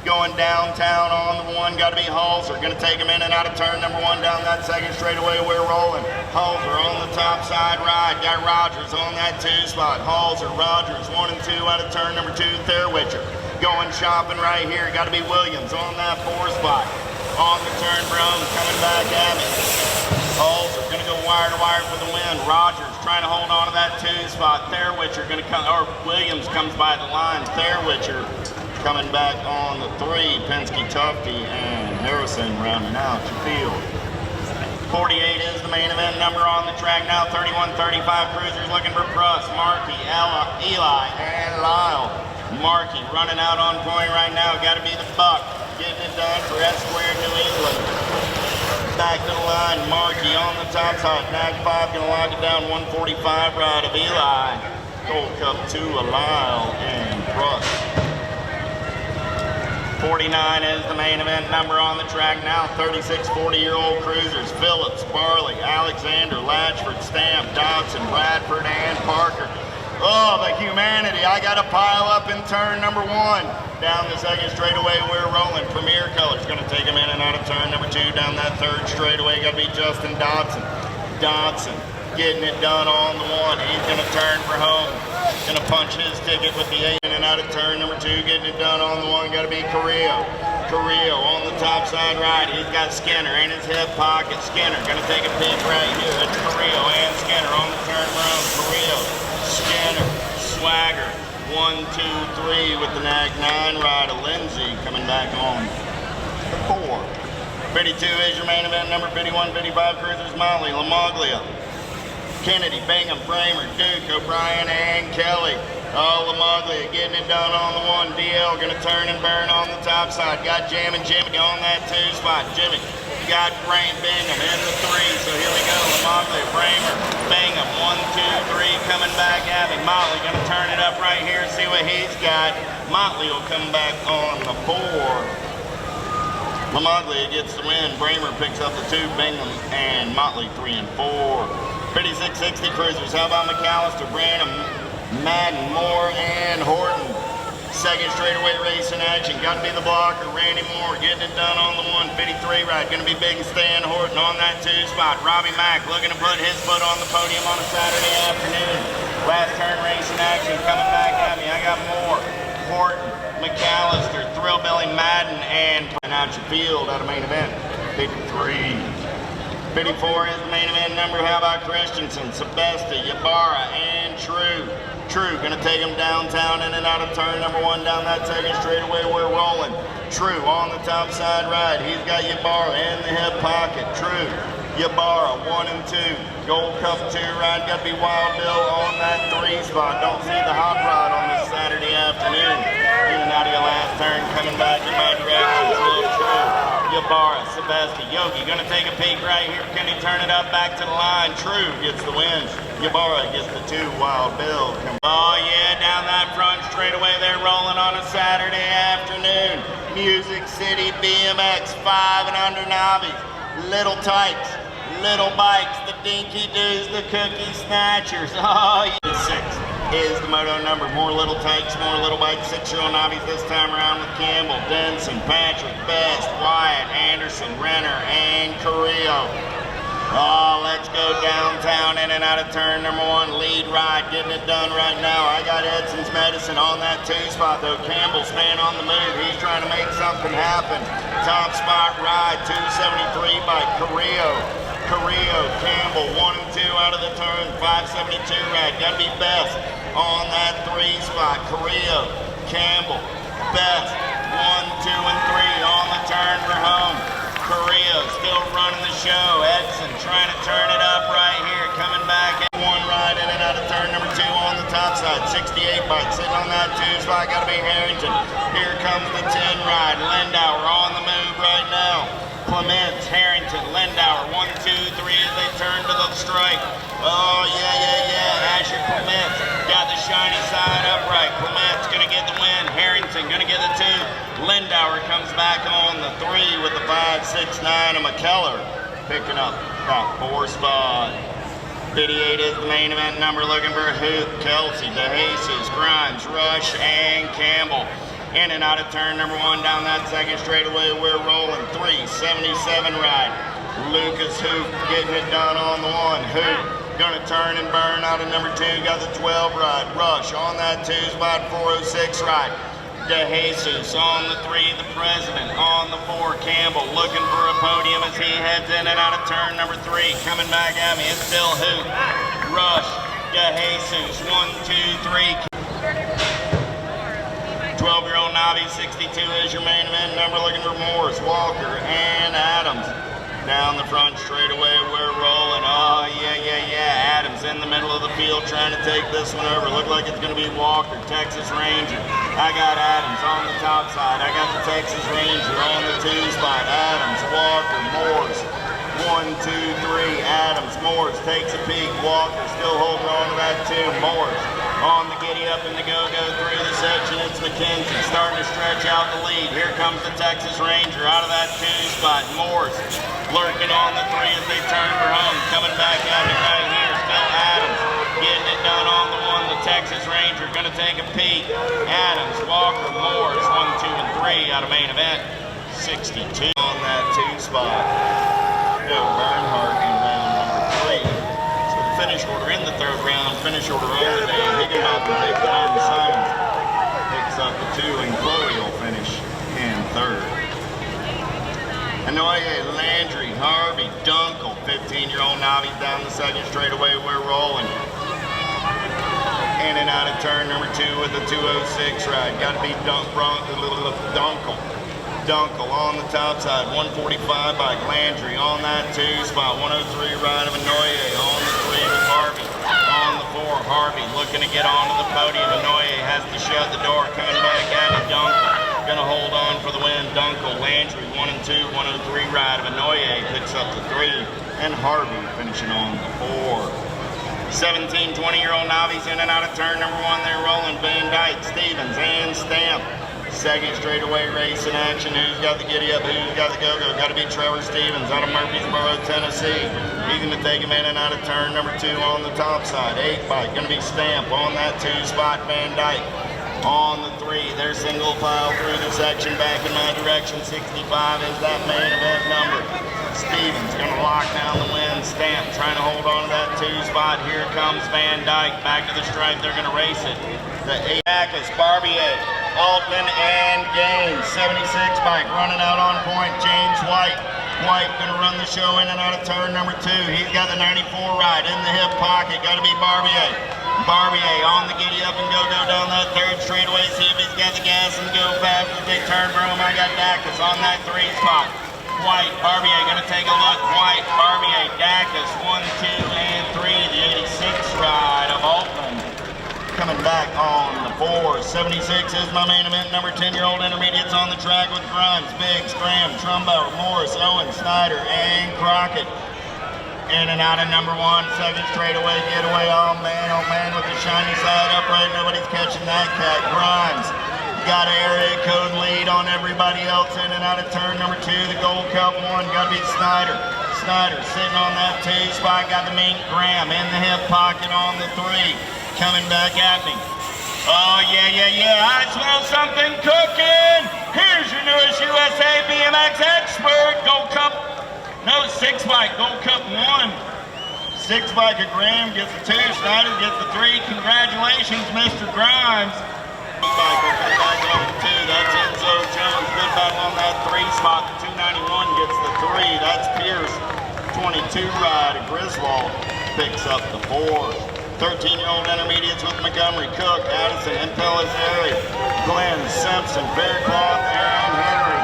Going downtown on the 1, got to be Halser. Going to take him in and out of turn number 1 down that second straightaway. We're rolling. Halser on the top side ride. Got Rogers on that 2 spot. Halser, Rogers, 1 and 2 out of turn number 2. Fairwitcher going shopping right here. Got to be Williams on that 4 spot. On the turn, Brown coming back at me. Halser going to go wire to wire for the win. Rogers trying to hold on to that 2 spot. Fairwitcher going to come, or Williams comes by the line. Fairwitcher coming back on the 3, Penske, Tufty, and Harrison rounding out your field. 48 is the main event number on the track now. 31-35 cruisers looking for Pruss, Markey, Eli, and Lyle. Markey running out on point right now. Got to be the Buck. Getting it done for S Square New England. Back to the line. Markey on the top side. Nag 5 going to lock it down. 145 ride of Eli. Gold Cup 2 of Lyle and Pruss. 49 is the main event number on the track now. 36 40-year-old cruisers. Phillips, Barley, Alexander, Latchford, Stamp, Dodson, Bradford, and Parker. Oh, the humanity. I got to pile up in turn number 1. Down the second straightaway, we're rolling. Premier Colors going to take him in and out of turn number 2. Down that third straightaway, got to be Justin Dodson. Dodson getting it done on the 1. He's going to turn for home. Going to punch his ticket with the 8 in and out of turn number 2. Getting it done on the 1. Got to be Carrillo. Carrillo on the top side right. He's got Skinner in his hip pocket. Skinner going to take a peek right here. It's Carrillo and Skinner on the turn around. Carrillo, Skinner, Swagger. 1, 2, 3 with the Nag 9 ride of Lindsay coming back on the 4. 52 is your main event number. 51, 55 cruisers. Motley, LaMaglia, Kennedy, Bingham, Bramer, Duke, O'Brien, and Kelly. Oh, LaMaglia getting it done on the 1. DL going to turn and burn on the top side. Got Jam and Jimmy on that 2 spot. Jimmy got Bingham in the 3. So here we go. LaMaglia, Bramer, Bingham. 1, 2, 3 coming back at me. Motley going to turn it up right here. See what he's got. Motley will come back on the 4. LaMaglia gets the win. Bramer picks up the 2. Bingham and Motley 3 and 4. 5660 cruisers. How about McAllister, Branham, Madden, Moore, and Horton? Second straightaway race in action. Got to be the blocker. Randy Moore getting it done on the 153 ride. Going to be Big Stan Horton on that 2 spot. Robbie Mack looking to put his foot on the podium on a Saturday afternoon. Last turn race in action coming back at me. I got Moore, Horton, McAllister, Thrillbilly, Madden, and out your field out of main event. 53. 54 is the main event number. How about Christensen, Sebesta, Ybarra, and True? True going to take him downtown in and out of turn number 1 down that second straightaway. We're rolling. True on the top side ride. He's got Ybarra in the hip pocket. True. Ybarra 1 and 2. Gold Cup 2 ride. Got to be Wild Bill on that 3 spot. Don't see the hot rod on this Saturday afternoon. In and out of your last turn, coming back in my direction. Still True. Ybarra, Sebasti, Yogi going to take a peek right here. Can he turn it up back to the line? True gets the win. Ybarra gets the 2. Wild Bill. Oh yeah, down that front straightaway they're rolling on a Saturday afternoon. Music City BMX 5 and under novice. Little Tykes, Little Bikes, the Dinky Doos, the Cookie Snatchers. Oh yeah. 6 is the moto number. More Little Tykes, more Little Bikes. 6-year-old novice this time around with Campbell, Denson, Patrick, Best, Wyatt, Anderson, Renner, and Carrillo. Oh, let's go downtown in and out of turn number 1. Lead ride, getting it done right now. I got Edson's Medicine on that 2 spot though. Campbell staying on the move. He's trying to make something happen. Top spot ride, 273 by Carrillo. Carrillo, Campbell, 1 and 2 out of the turn. 572 ride. Got to be Best on that 3 spot. Carrillo, Campbell, Best, 1, 2, and 3 on the turn for home. Carrillo still running the show. Edson trying to turn it up right here. Coming back in 1 ride in and out of turn number 2 on the top side. 68 bike sitting on that 2 spot. Got to be Harrington. Here comes the 10 ride. Lindauer on the move right now. Clements, Harrington, Lindauer, 1, 2, 3 as they turn to the strike. Oh, yeah. Asher gonna get the 2. Lindauer comes back on the 3 with the 5, 6, 9, and McKellar picking up that 4 spot. 58 is the main event number, looking for Hoop, Kelsey, DeJesus, Grimes, Rush, and Campbell. In and out of turn number 1 down that second straightaway, we're rolling. 377 ride. Lucas Hoop getting it done on the 1. Hoop gonna turn and burn out of number 2. Got the 12 ride. Rush on that 2 spot, 406 ride. DeJesus on the 3, the President on the 4. Campbell looking for a podium as he heads in and out of turn number 3. Coming back at me, it's still Hoop. Rush, DeJesus, 1, 2, 3. 12-year-old Novice 62 is your main event number, looking for Morris, Walker, and Adams. Down the front straightaway, we're rolling. Oh, yeah. Adams in the middle of the field trying to take this one over. Look like it's going to be Walker, Texas Ranger. I got Adams on the top side. I got the Texas Ranger on the 2 spot. Adams, Walker, Morris. 1, 2, 3. Adams, Morris takes a peek. Walker still holding on to that 2. Morris on the giddy up and the go-go through the section. It's McKenzie starting to stretch out the lead. Here comes the Texas Ranger out of that 2 spot. Morris lurking on the 3 as they turn for home. Coming back at it right here. Still Adams getting it done on the 1. The Texas Ranger going to take a peek. Adams, Walker, Morris, 1, 2, and 3 out of main event. 62 on that 2 spot. Bernhardt in round number 3. So the finish order in the 3rd round, finish order on the day. Higginbotham takes it on. Simons picks up the 2, and Chloe will finish in 3rd. Anoye, Landry, Harvey, Dunkel, 15-year-old Novice down the second straightaway. We're rolling. In and out of turn number 2 with the 206 ride. Got to be Dunkel. Dunkel on the top side, 145 by Landry on that 2 spot, 103 ride of Anoye on the 3 with Harvey. On the 4, Harvey looking to get onto the podium. Anoye has to shut the door, coming back at it. Dunkel gonna hold on for the win. Dunkel, Landry, 1 and 2, 103 ride of Anoye picks up the 3, and Harvey finishing on the 4. 17, 20-year-old Novice in and out of turn number 1. They're rolling. Van Dyke, Stevens, and Stamp. Second straightaway race in action. Who's got the giddy up? Who's got the go-go? Got to be Trevor Stevens out of Murfreesboro, Tennessee. He's going to take him in and out of turn number 2 on the top side. 8 bike. Going to be Stamp on that 2 spot. Van Dyke on the 3. They're single file through the section. Back in my direction. 65 is that main event number. Stevens going to lock down the win. Stamp trying to hold on to that 2 spot. Here comes Van Dyke. Back to the stripe. They're going to race it. The 8 Backus, Barbier, Altman, and Gaines. 76 bike running out on point. James White. White going to run the show in and out of turn number 2. He's got the 94 ride in the hip pocket. Got to be Barbier. Barbier on the giddy up and go down that 3rd straightaway. See if he's got the gas and go fast as they turn for him. I got Dacus on that 3 spot. White, Barbier going to take a look. White, Barbier, Dacus, 1, 2, and 3. The 86 ride of Altman. Coming back on the 4. 76 is my main event number. 10-year-old intermediates on the track with Grimes, Biggs, Graham, Trumbauer, Morris, Owen, Snyder, and Crockett. In and out of number 1, second straightaway getaway. Oh man, with the shiny side upright. Nobody's catching that cat. Grimes got an area code lead on everybody else. In and out of turn number 2, the Gold Cup 1. Got to be Snyder. Snyder sitting on that 2 spot. Got the mink. Graham in the hip pocket on the 3. Coming back at me. Oh, yeah. I smell something cooking. Here's your newest USA BMX expert. Gold Cup, no, 6 bike, Gold Cup 1. 6 bike of Graham gets the 2. Snyder gets the 3. Congratulations, Mr. Grimes. Bike will come back on the 2. That's Enzo Jones. Good battle on that 3 spot. The 291 gets the 3. That's Pierce. 22 ride of Griswold picks up the 4. 13-year-old intermediates with Montgomery, Cook, Addison, and Pellizzeri, Glenn, Simpson, Bearcloth, and Henry.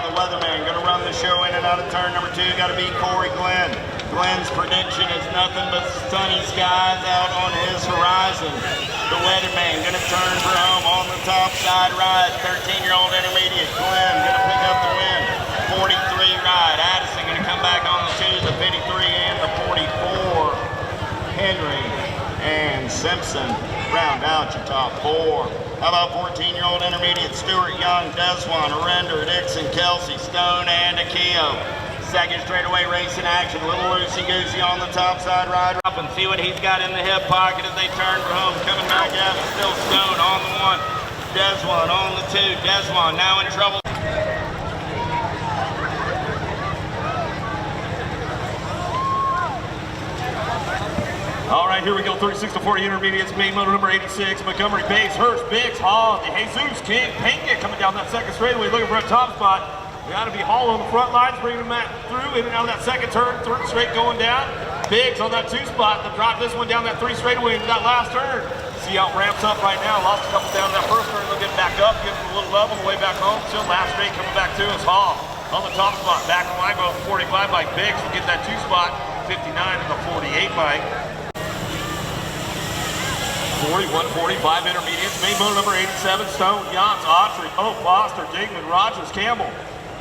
The weatherman going to run the show in and out of turn number 2. Got to be Corey Glenn. Glenn's prediction is nothing but sunny skies out on his horizon. The weatherman going to turn for home on the top side ride. 13-year-old intermediate, Glenn going to pick up the win. 43 ride. Addison going to come back on the 2, the 53, and the 44. Henry and Simpson round out your top 4. How about 14-year-old intermediate Stewart Young, Deswan, Arender, Dixon, Kelsey, Stone, and Akio. Second straightaway race in action. A little loosey-goosey on the top side ride. Up and see what he's got in the hip pocket as they turn for home. Coming back out, still Stone on the one. Deswan on the two. Deswan now in trouble. All right, here we go, 36 to 40 intermediates, main motor number 86, Montgomery, Bates, Hurst, Biggs, Hall, the Jesus, King, Pena coming down that second straightaway, looking for a top spot. We got to be Hall on the front lines, bringing him through, in and out of that second turn, third straight going down. Biggs on that two spot, to drop this one down that three straightaway into that last turn. See how it ramps up right now, lost a couple down that first turn, they'll get back up, give him a little level, the way back home, still last straight coming back to us, Hall. On the top spot, back in line, about 45 bike, Biggs will get that two spot, 59 and the 48 bike. 41-45 intermediates, main motor number 87, Stone, Jans, Autry, Pope, Foster, Digman, Rogers, Campbell.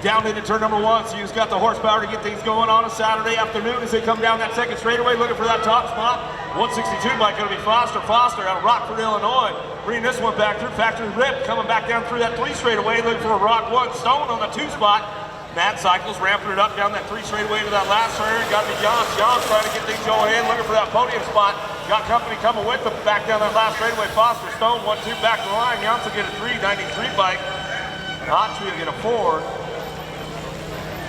Down into turn number one, so he's got the horsepower to get things going on a Saturday afternoon as they come down that second straightaway, looking for that top spot. 162 bike gonna be Foster out of Rockford, Illinois. Bringing this one back through, factory rip, coming back down through that three straightaway, looking for a Rock one. Stone on the two spot. Mad Cycles ramping it up down that three straightaway to that last turn. Got to be Jans. Jans trying to get things going in, looking for that podium spot. Got company coming with them back down that last straightaway. Foster, Stone, 1-2 back to the line. Jans will get a 393 bike. Autry will get a 4.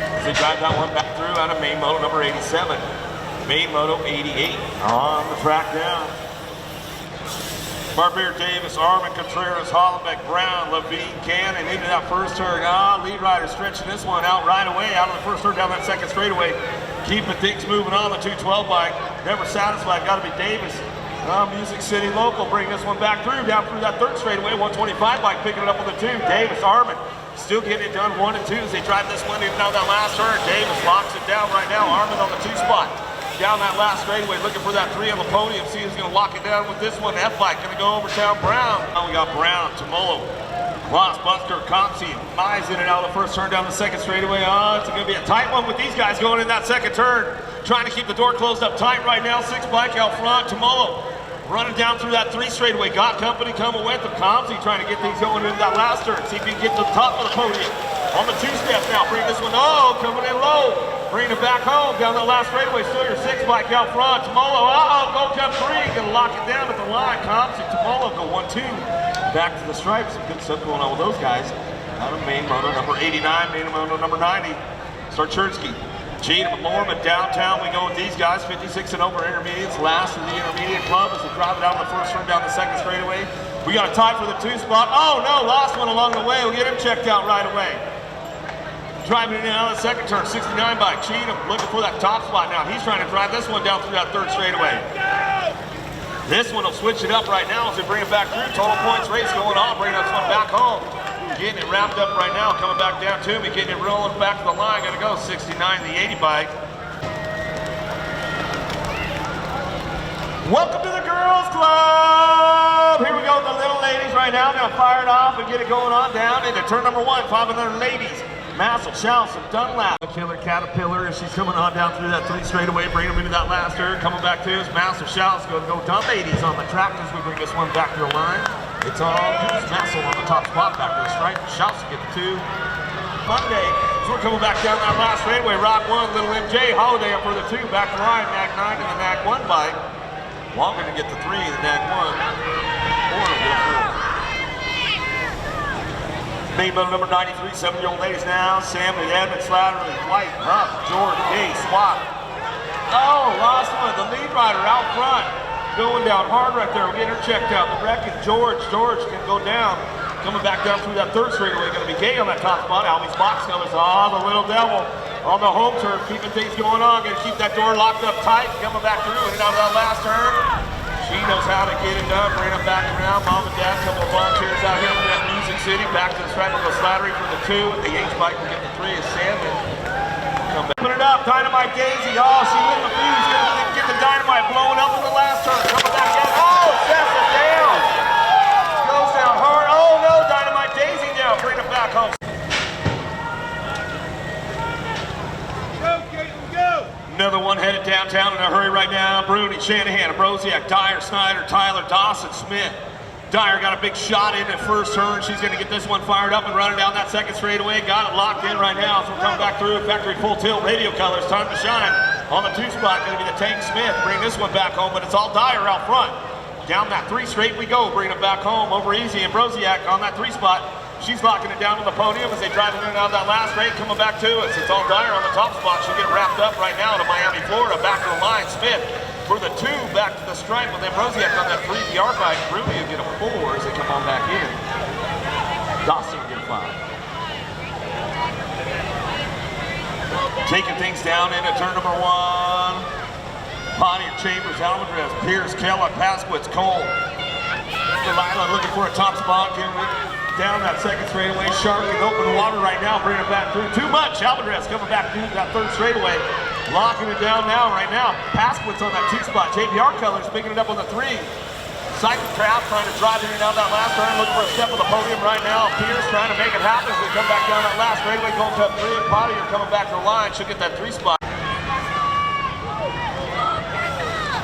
As they drive that one back through out of main moto number 87. Main moto 88 on the track now. Barbier, Davis, Armin, Contreras, Hollenbeck, Brown, Levine, Cannon into that first turn. Lead rider stretching this one out right away out of the first turn down that second straightaway. Keeping things moving on the 212 bike. Never satisfied, got to be Davis. Music City local, bring this one back through, down through that third straightaway. 125 bike picking it up on the two. Davis, Armin, still getting it done 1 and 2 as they drive this one in down that last turn. Davis locks it down right now. Armin on the two spot. Down that last straightaway, looking for that 3 on the podium. See who's gonna lock it down with this one. That bike gonna go over town. Brown. Now we got Brown, Tomolo, Ross, Buster, Compsey, Mize in and out of the first turn down the second straightaway. It's gonna be a tight one with these guys going in that second turn. Trying to keep the door closed up tight right now. 6 bike out front. Tomolo running down through that 3 straightaway. Got company coming with them. Compsey trying to get things going into that last turn. See if he can get to the top of the podium. On the 2-step now, bring this one, coming in low. Bringing it back home, down the last straightaway. Still your 6 bike out front. Tomolo, go jump 3. Gonna lock it down at the line. Compsey, Tomolo go 1-2. Back to the stripes. Some good stuff going on with those guys. Out of main motor number 89, main motor number 90. Starcherski, Cheatham, Lorman, downtown. We go with these guys, 56 and over intermediates. Last of the intermediate club as we drive it out on the first turn down the second straightaway. We got a tie for the 2 spot. Oh no, lost one along the way. We'll get him checked out right away. Driving it in out of the second turn, 69 bike. Cheatham looking for that top spot now. He's trying to drive this one down through that third straightaway. This one will switch it up right now as they bring it back through. Total points race going on, bringing this one back home. Getting it wrapped up right now, coming back down to me, getting it rolling back to the line. Gonna go 69, the 80 bike. Welcome to the Girls Club. Here we go with the little ladies right now. Gonna fire it off and get it going on down into turn number 1. 5 other ladies. Massel, Shells, and Dunlap. Killer Caterpillar as she's coming on down through that 3 straightaway, bringing them into that last turn. Coming back to us, Massel, Shells going to go dump 80s on the track as we bring this one back to the line. It's all Massel on the top spot back to the stripe. Shells get the 2. Monday, so we're coming back down that last straightaway. Rock 1, little MJ, Holiday up for the 2. Back to the line, Nag 9 and the Nag 1 bike. Longer to get the 3, the Nag 1. 4 will get a 4. Main motor number 93, 7-year-old ladies now. Sammy, Edmund, Slattery, White, Huff, George, Gay, Swap. Lost one. The lead rider out front. Going down hard right there. We'll get her checked out. The wreckage, George. George can go down. Coming back down through that third straightaway. Going to be Gay on that top spot. Albie's box covers. The little devil on the home turn. Keeping things going on. Going to keep that door locked up tight. Coming back through and out of that last turn. She knows how to get it done. Bring it back around. Mom and Dad, a couple of volunteers out here from that Music City. Back to the stripe of the Slattery for the 2. The H bike will get the 3 is Sandman. Come back. Put it up. Dynamite Daisy. She lit the fuse. Gonna get the dynamite blowing up in the last turn. Coming back in. Sets it down. Goes down hard. No. Dynamite Daisy now. Bring it back home. Another one headed downtown in a hurry right now. Bruni, Shanahan, Ambrosiak, Dyer, Snyder, Tyler, Dawson, Smith. Dyer got a big shot in the first turn. She's going to get this one fired up and running down that second straightaway. Got it locked in right now. So we're coming back through factory full tilt radio colors. Time to shine. On the 2 spot, going to be the Tank Smith. Bring this one back home, but it's all Dyer out front. Down that 3 straight we go. Bringing it back home over easy. And Broziak on that 3 spot. She's locking it down to the podium as they drive it in and out of that last straight. Coming back to us. It's all Dyer on the top spot. She'll get wrapped up right now to Miami, Florida. Back to the line. Smith for the 2, back to the stripe with Ambrosiak on that 3. The R5, Ruby will get a 4 as they come on back in. Dawson will get a 5. Taking things down into turn number 1. Pontier, Chambers, Almadrez, Pierce, Keller, Pasquitz, Cole. Delilah looking for a top spot, getting down that second straightaway. Sharp in open water right now, bringing it back through. Too much. Almadrez coming back through that 3rd straightaway. Locking it down now, right now. Pasquitz on that 2 spot. JPR Colors picking it up on the 3. Cycle Craft trying to drive in and out that last turn, looking for a step on the podium right now. Pierce trying to make it happen as we come back down that last straightaway, going to 3. And Pottier coming back to the line. She'll get that 3 spot.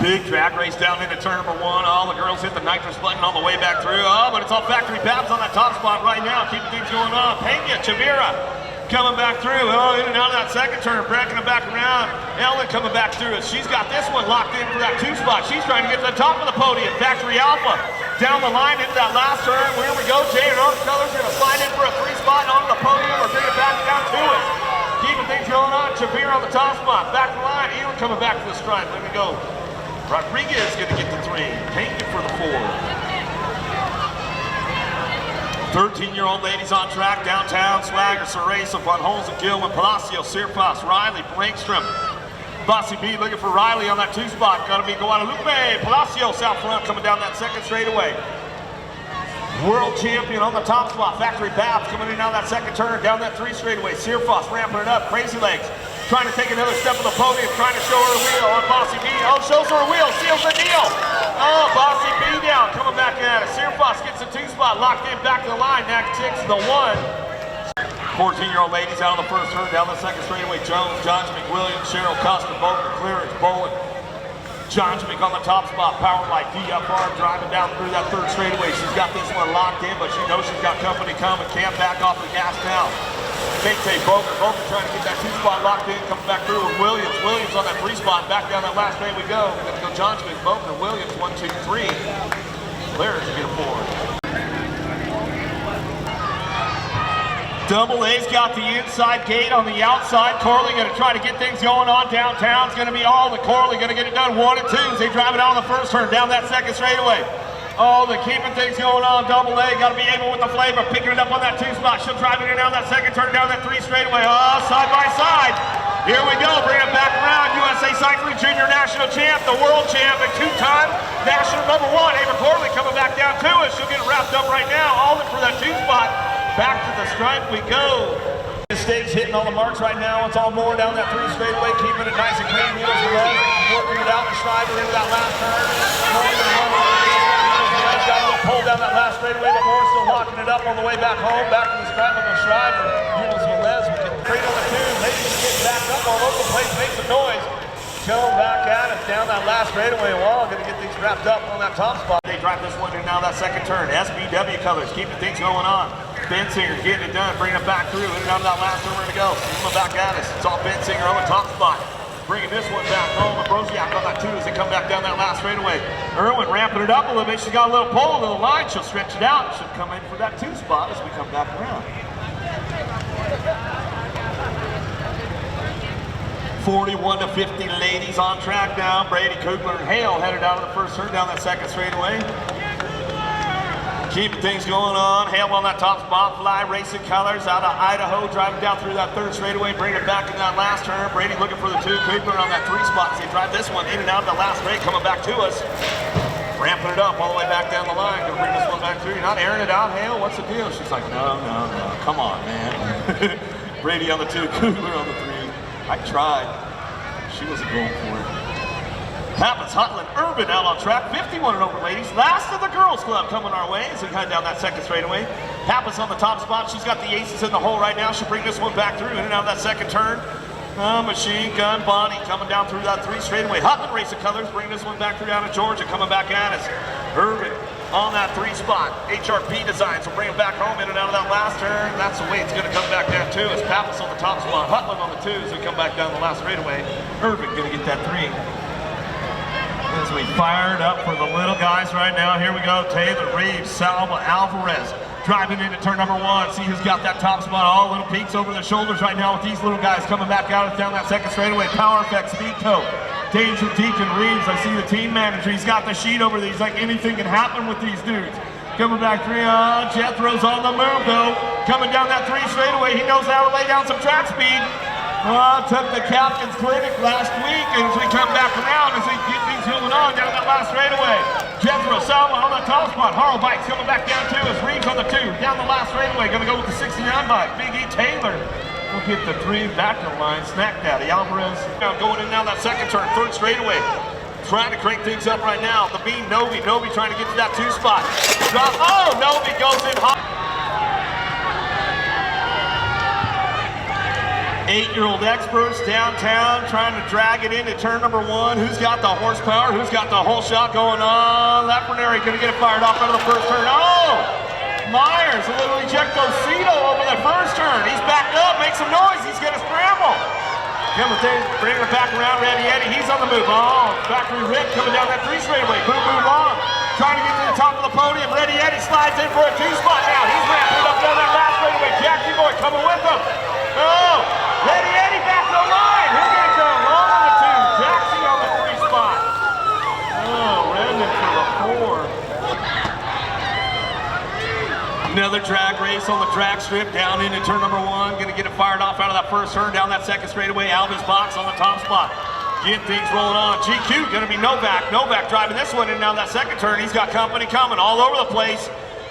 Big drag race down into turn number 1. All the girls hit the nitrous button on the way back through. Oh, but it's all factory Babs on that top spot right now, keeping things going on. Pena, Chavira coming back through. Oh, in and out of that second turn, breaking it back around. Ellen coming back through it. She's got this one locked in for that 2 spot. She's trying to get to the top of the podium. Factory Alpha down the line into that last turn. Here we go. Jay and Orange Colors going to slide in for a 3 spot onto the podium or bring it back down to us. Keeping things going on. Chavira on the top spot. Back to the line. Ewan coming back to the stripe. Let me go. Rodriguez going to get the 3. Payne for the 4. 13-year-old ladies on track, downtown, Swagger, Ceresa, Von Holzen, Gilman, Palacio, Sirpas, Riley, Blankstrom. Bossy B looking for Riley on that 2 spot. Gonna be Guadalupe, Palacios out front coming down that second straightaway. World champion on the top spot, Factory Babs coming in down that second turn, down that 3 straightaway. Sirpas ramping it up, Crazy Legs trying to take another step on the podium, trying to show her a wheel on Bossy B. Oh, shows her a wheel, seals the deal. Oh, Bossy B down, coming back at it. Sirpas gets the 2 spot, locked in, back to the line. That takes the 1. 14-year-old ladies out on the first turn, down the second straightaway. Jones, Johns McWilliams, Cheryl Costa, Bolton, Clearance, Bowen. Johnsmick on the top spot, powered by DFR, driving down through that 3rd straightaway. She's got this one locked in, but she knows she's got company coming. Can't back off the gas now. Kate Boker trying to get that 2 spot locked in, coming back through with Williams. Williams on that 3 spot, back down that last straight we go. We're gonna go Johnsmick, Boker, Williams, 1, 2, 3. Blair's to get a 4. Double A's got the inside gate on the outside. Corley going to try to get things going on downtown. It's going to be all the Corley going to get it done 1 and 2 as they drive it out on the first turn, down that second straightaway. Oh, they're keeping things going on. Double A got to be able with the flavor, picking it up on that 2 spot. She'll drive it in down that second turn, down that 3 straightaway. Oh, side by side. Here we go, bring it back around. USA Cycling Junior National Champ, the World Champ, and 2-time National #1. Ava Corley coming back down to us. She'll get wrapped up right now. All in for that 2 spot. Back to the stripe we go. This stage hitting all the marks right now. It's all more down that 3 straightaway, keeping it nice and clean. Wheels to love, working it out and Schreiber into that last turn. Got a little pull down that last straightaway, but Moore's still locking it up on the way back home. Back to the stripe with the Schreiber. Mules Velez will get straight on the 2. Ladies get back up all over the place, make some noise. Chilling back at it down that last straightaway wall. Gonna get things wrapped up on that top spot. They drive this one in now that second turn. SBW Colors keeping things going on. Bensinger getting it done, bringing it back through, in and out of that last turn, we're gonna go. Coming back at us. It's all Bensinger on the top spot. Bringing this one back home. Ambrosiak on that 2 as they come back down that last straightaway. Irwin ramping it up a little bit. She's got a little pull to the line. She'll stretch it out. She'll come in for that 2 spot as we come back around. 41 to 50 ladies on track now. Brady Kugler and Hale headed out of the first turn, down that second straightaway. Keeping things going on. Hale on that top spot. Fly Racing Colors out of Idaho, driving down through that 3rd straightaway, bringing it back in that last turn. Brady looking for the 2. Kugler on that 3 spot. So they drive this one in and out of the last straight, coming back to us. Ramping it up all the way back down the line. Gonna bring this one back through. You're not airing it out, Hale? What's the deal? She's like, no. Come on, man. Brady on the 2, Kugler on the 3. I tried. She wasn't going for it. Pappas, Hutland, Urban out on track. 51 and over, ladies. Last of the girls club coming our way as we head down that second straightaway. Pappas on the top spot. She's got the aces in the hole right now. She'll bring this one back through in and out of that second turn. Machine Gun Bonnie coming down through that 3 straightaway. Hutland Racing Colors bring this one back through down to Georgia, coming back at us. Urban on that 3 spot. HRP Designs will bring him back home in and out of that last turn. That's the way it's going to come back down too. As Pappas on the top spot, Hutland on the 2s, we come back down the last straightaway. Irving going to get that 3. As we fired up for the little guys right now, here we go. Taylor, Reeves, Salva, Alvarez. Driving into turn number 1. See who's got that top spot. All little peaks over their shoulders right now with these little guys coming back out down that second straightaway. Power Effect, Speed Coat. Danger Deacon Reeves, I see the team manager. He's got the sheet over there. He's like, anything can happen with these dudes. Coming back 3 on. Jethro's on the move though. Coming down that 3 straightaway. He knows how to lay down some track speed. Took the captain's clinic last week, and as we come back around, as we keep things moving on down that last straightaway. Jethro, Salva on the top spot. Harl Bikes coming back down too as Reeves on the 2. Down the last straightaway. Going to go with the 69 bike. Big E Taylor. We'll get the 3 back to the line. Snack Daddy, Alvarez. Now going in now that second turn, 3rd straightaway. Trying to crank things up right now. The bean, Novi. Novi trying to get to that 2 spot. Drop. Oh, Novi goes in hot. 8-year-old experts downtown trying to drag it into turn number 1. Who's got the horsepower? Who's got the whole shot going on? Lapernary going to get it fired off out of the first turn. Oh! Myers, a little ejectocito over the first turn. He's backed up, makes some noise. He's going to scramble. Coming through, bringing it back around. Ready Eddie, he's on the move. Oh, Factory Rick coming down that 3 straightaway. Boom, boom, long. Trying to get to the top of the podium. Ready Eddie slides in for a 2 spot now. He's ramping up down that last straightaway. Jackie Boy coming with him. Oh, Ready Eddie back to the line. Who's going to come? Long on the 2. Jackson on the 3 spot. Oh, Redmond for the 4. Another drag race on the drag strip down into turn number 1. Going to get it fired off out of that first turn down that second straightaway. Alvis Box on the top spot. Get things rolling on. GQ going to be Novak. Novak driving this one in now that second turn. He's got company coming all over the place.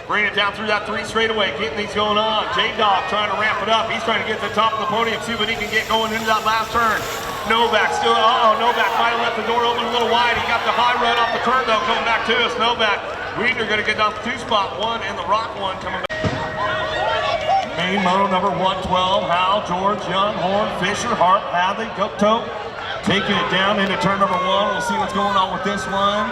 Bringing it down through that 3 straightaway. Getting things going on. J-Dog trying to ramp it up. He's trying to get to the top of the podium. See what he can get going into that last turn. Novak still, Novak might have left the door open a little wide. He got the high run off the turn though, coming back to us. Novak, Weidner going to get down the 2 spot 1 and the Rock 1 coming back. Main moto number 112, Hal, George, Young, Horn, Fisher, Hart, Hadley, Gupto. Taking it down into turn number 1. We'll see what's going on with this one.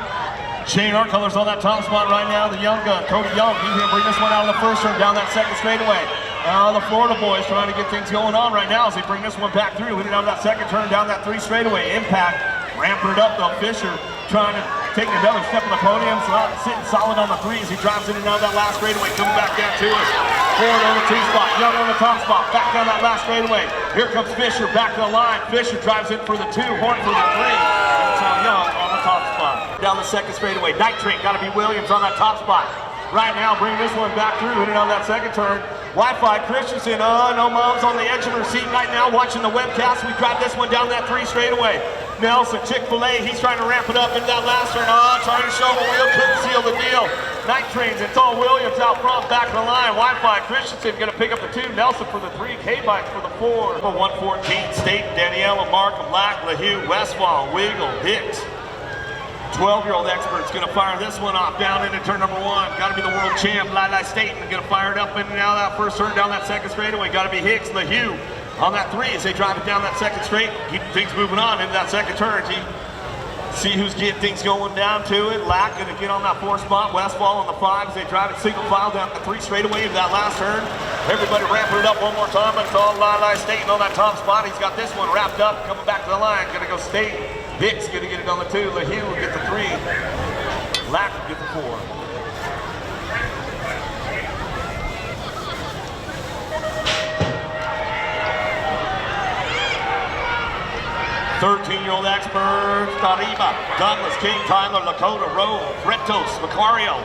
Shane Art Colors on that top spot right now. The young gun, Cody Young. He's going to bring this one out of the first turn down that second straightaway. The Florida boys trying to get things going on right now as they bring this one back through. Hitting out of that second turn down that 3 straightaway. Impact, ramping it up though. Fisher trying to take another step on the podium. Sitting solid on the 3 as he drives in and out of that last straightaway. Coming back down to us. Ford on the 2 spot. Young on the top spot. Back down that last straightaway. Here comes Fisher back to the line. Fisher drives in for the 2. Horn for the 3. And so Young on the top spot. Down the second straightaway. Nitrate got to be Williams on that top spot. Right now, bring this one back through, hitting on that second turn. Wi-Fi Christensen, no mom's on the edge of her seat right now watching the webcast. We drive this one down that 3 straightaway. Nelson, Chick-fil-A, he's trying to ramp it up into that last turn. Trying to show the wheel, couldn't seal the deal. Night Trains, it's all Williams out front, back of the line. Wi-Fi Christensen going to pick up the 2. Nelson for the 3, K-Bike for the 4. Number 114, State, Daniela, Markham, Black, LaHue, Westfall, Wiggle, Hicks. 12-year-old expert's going to fire this one off down into turn number 1. Got to be the world champ, Lili Staten, going to fire it up in and out of that first turn down that second straightaway. Got to be Hicks, LaHue on that 3 as they drive it down that second straight. Keep things moving on into that second turn. See who's getting things going down to it. Lack going to get on that 4 spot. Westfall on the 5 as they drive it single file down the 3 straightaway into that last turn. Everybody ramping it up one more time, but it's all Lili Staten on that top spot. He's got this one wrapped up, coming back to the line. Going to go Staten. Hicks going to get it on the 2. LaHue will get the 3. Lack will get the 4. 13-year-old experts, Tariba, Douglas, King, Tyler, Lakota, Rowe, Retos, Macario.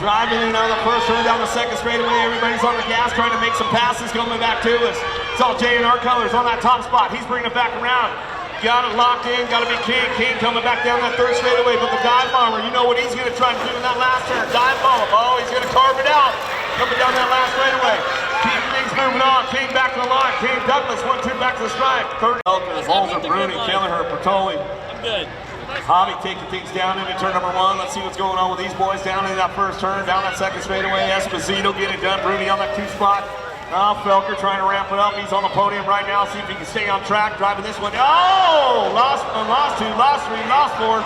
Driving in out of the first turn down the second straightaway. Everybody's on the gas trying to make some passes coming back to us. It's all J&R Colors on that top spot. He's bringing it back around. Got it locked in, got to be King. King coming back down that 3rd straightaway, but the dive bomber, you know what he's going to try to do in that last turn. Dive bomb. Oh, he's going to carve it out. Coming down that last straightaway. Keep things moving on. King back to the line. King Douglas, 1-2 back to the stripe. 30. Holzer, Bruni, Kelleher, Bertoli. I'm good. Hobby taking things down into turn number 1. Let's see what's going on with these boys down in that first turn, down that second straightaway. Esposito getting it done. Bruni on that 2 spot. Felker trying to ramp it up. He's on the podium right now. See if he can stay on track. Driving this one. Oh! Lost 2, lost 3, lost 4.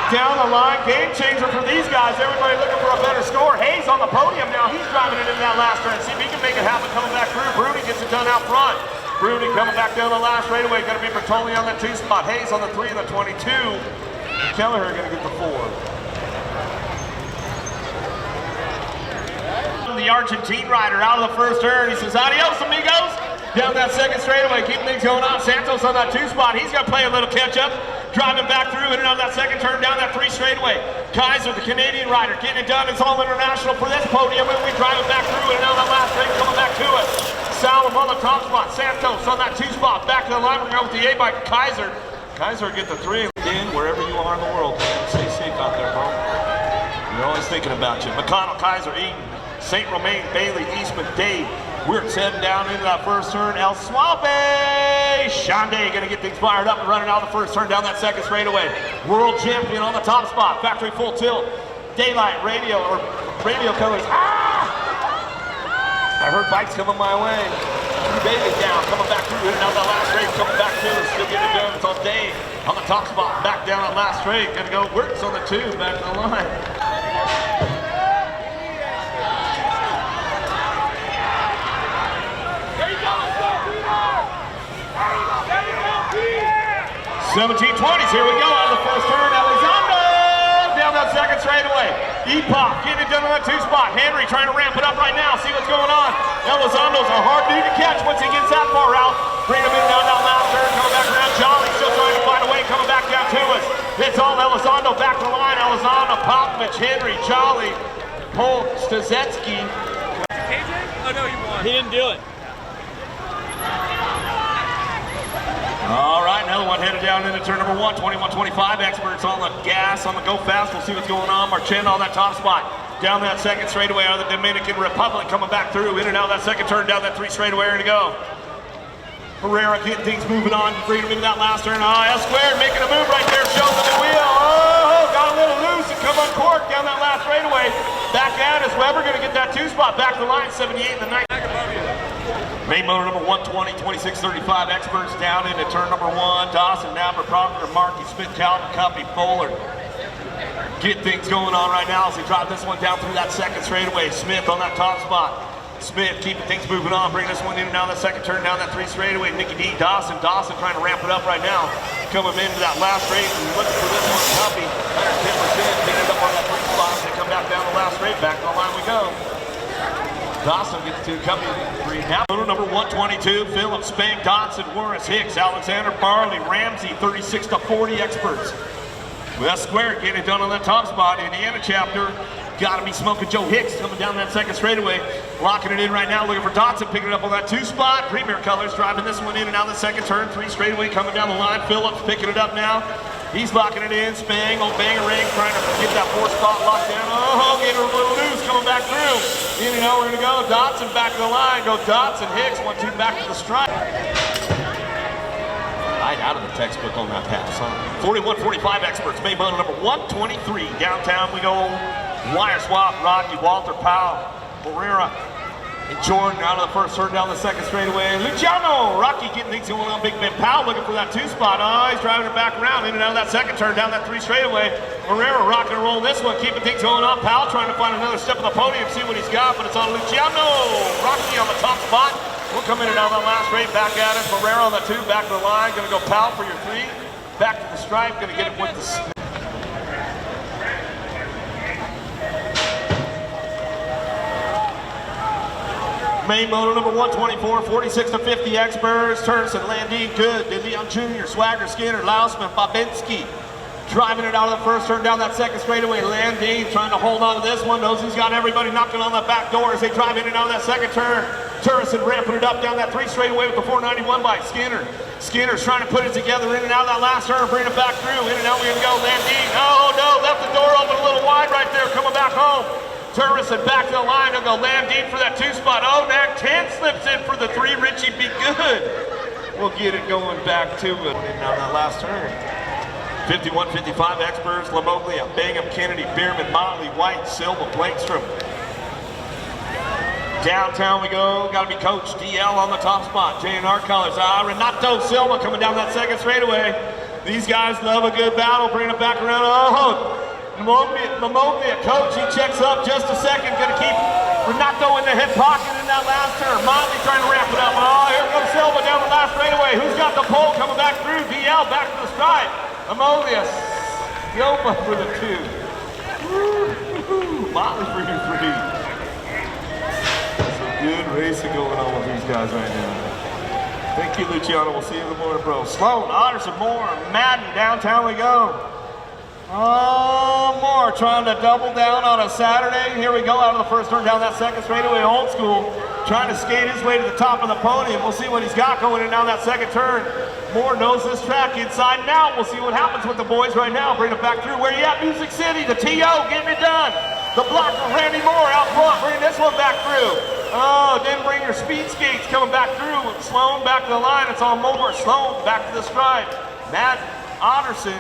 Down the line, game changer for these guys. Everybody looking for a better score. Hayes on the podium now. He's driving it into that last turn. See if he can make it happen coming back through. Bruni gets it done out front. Bruni coming back down the last straightaway. Going to be Bertoli on the 2 spot. Hayes on the 3 and the 22. And Kelleher going to get the 4. The Argentine rider out of the first turn. He says, adios, amigos. Down that second straightaway, keep things going on. Santos on that 2 spot. He's going to play a little catch-up. Driving back through in and out of that second turn, down that 3 straightaway. Kaiser, the Canadian rider, getting it done. It's all international for this podium. And we drive it back through in and out of that last straight, coming back to us. Salem on the top spot. Santos on that 2 spot. Back to the line. We're going with the A-bike. Kaiser. Kaiser get the 3. In wherever you are in the world. Stay safe out there, bro. We're always thinking about you. McConnell, Kaiser, Eaton, St. Romain, Bailey, Eastman, Dave. We're heading down into that first turn. El Suave! Shande gonna get things fired up and running out of the first turn down that second straightaway. World champion on the top spot. Factory full tilt. Daylight radio colors. Ah! I heard bikes coming my way. Bailey down, coming back through. Now that last straight, coming back to us. Still getting it done. It's on Dave on the top spot. Back down that last straight. Gonna go Wirtz on the 2. Back to the line. 1720s, here we go out of the first turn. Elizondo down that second straightaway. Epoch getting it done on that 2 spot. Henry trying to ramp it up right now. See what's going on. Elizondo's a hard dude to catch once he gets that far out. Bring him in down that last turn. Coming back around. Jolly still trying to find a way. Coming back down to us. It's all Elizondo back to the line. Elizondo, Popovich, Henry, Jolly, Polk, Stazetsky. KJ? Oh no, you won. He didn't do it. All right, another one headed down into turn number 1, 21-25. Experts on the gas, on the go fast. We'll see what's going on. Marchand on that top spot. Down that second straightaway out of the Dominican Republic. Coming back through, in and out of that second turn, down that 3 straightaway, ready to go. Herrera getting things moving on. Freedom into that last turn. L squared making a move right there. Shows him the wheel. Oh, got a little loose and come uncorked down that last straightaway. Back at us. Weber going to get that 2 spot. Back to the line, 78 in the 9. Main motor number 120, 2635. Experts down into turn number 1. Dawson, Napper, Proctor, Markey, Smith, Calvin, Cuppy, Fuller. Get things going on right now as they drive this one down through that second straightaway. Smith on that top spot. Smith keeping things moving on, bring this one in and out of the second turn, down that 3 straightaway. Nicky D, Dawson trying to ramp it up right now. Coming into that last straight and looking for this one. Cuppy, 110%, picking it up on that 3 spot. They come back down the last straight, back to the line we go. Dawson gets to Cuppy 3. Now, number 122, Phillips, Spank, Dodson, Warris, Hicks, Alexander, Barley, Ramsey, 36-40 experts. Well, Square getting it done on that top spot. Indiana chapter, gotta be smoking Joe Hicks coming down that second straightaway. Locking it in right now, looking for Dodson, picking it up on that 2 spot. Premier Colors driving this one in and out of the second turn. 3 straightaway coming down the line. Phillips picking it up now. He's locking it in. Spang, old Bangarang, trying to get that 4 spot locked down. Oh, getting a little loose, coming back through. In and out, we're gonna go. Dodson back to the line. Go Dodson, Hicks, 1-2 back to the strike. Right out of the textbook on that pass, huh? 41-45 experts. Main motor number 123. Downtown we go. Wire swap, Rocky, Walter, Powell, Herrera, and Jordan out of the first turn, down the second straightaway. Luciano, Rocky getting things going on. Big Ben Powell looking for that 2 spot. Oh, he's driving it back around, in and out of that second turn, down that 3 straightaway. Herrera rocking and rolling this one, keeping things going on. Powell trying to find another step on the podium, see what he's got, but it's on Luciano. Rocky on the top spot. We'll come in and out of that last straight, back at it. Herrera on the 2, back to the line. Gonna go Powell for your 3. Back to the stripe, gonna get it with the main motor number 124, 46-50 experts. Turnson, Landine, Good, DeLeon Jr., Swagger, Skinner, Lausman, Babinski. Driving it out of the first turn, down that second straightaway. Landine trying to hold on to this one. Knows he's got everybody knocking on the back door as they drive in and out of that second turn. Turnson ramping it up down that 3 straightaway with the 491 by Skinner. Skinner's trying to put it together in and out of that last turn, bring it back through. In and out we can go. Landine, oh no, left the door open a little wide right there, coming back home. Turrison back to the line. He'll go Landine for that 2 spot. Oh, now 10 slips in for the 3. Richie be good. We'll get it going back to it on that last turn. 51-55 experts. Lamoglia, Bingham, Kennedy, Bierman, Motley, White, Silva, Blankstrom. Downtown we go. Got to be Coach DL on the top spot. J&R colors. Renato Silva coming down that second straightaway. These guys love a good battle. Bring it back around. Oh, Mamovia, coach, he checks up just a second. Gonna keep Renato in the hip pocket in that last turn. Motley trying to wrap it up. Oh, here comes Silva down the last straightaway. Who's got the pole coming back through? DL back to the stride. Mamovia, Silva for the 2. Motley for your 3. Some good racing going on with these guys right now. Thank you, Luciano. We'll see you in the morning, bro. Sloan, Otterson, Moore, Madden, downtown we go. Oh, Moore trying to double down on a Saturday. Here we go out of the first turn down that second straightaway, old school. Trying to skate his way to the top of the podium. We'll see what he's got going in down that second turn. Moore knows this track inside and out. We'll see what happens with the boys right now. Bring it back through. Where you at, Music City? The TO getting it done. The block of Randy Moore out front. Bring this one back through. Oh, didn't bring your speed skates coming back through. Sloan back to the line. It's all Moore. Sloan back to the stride. Matt Otterson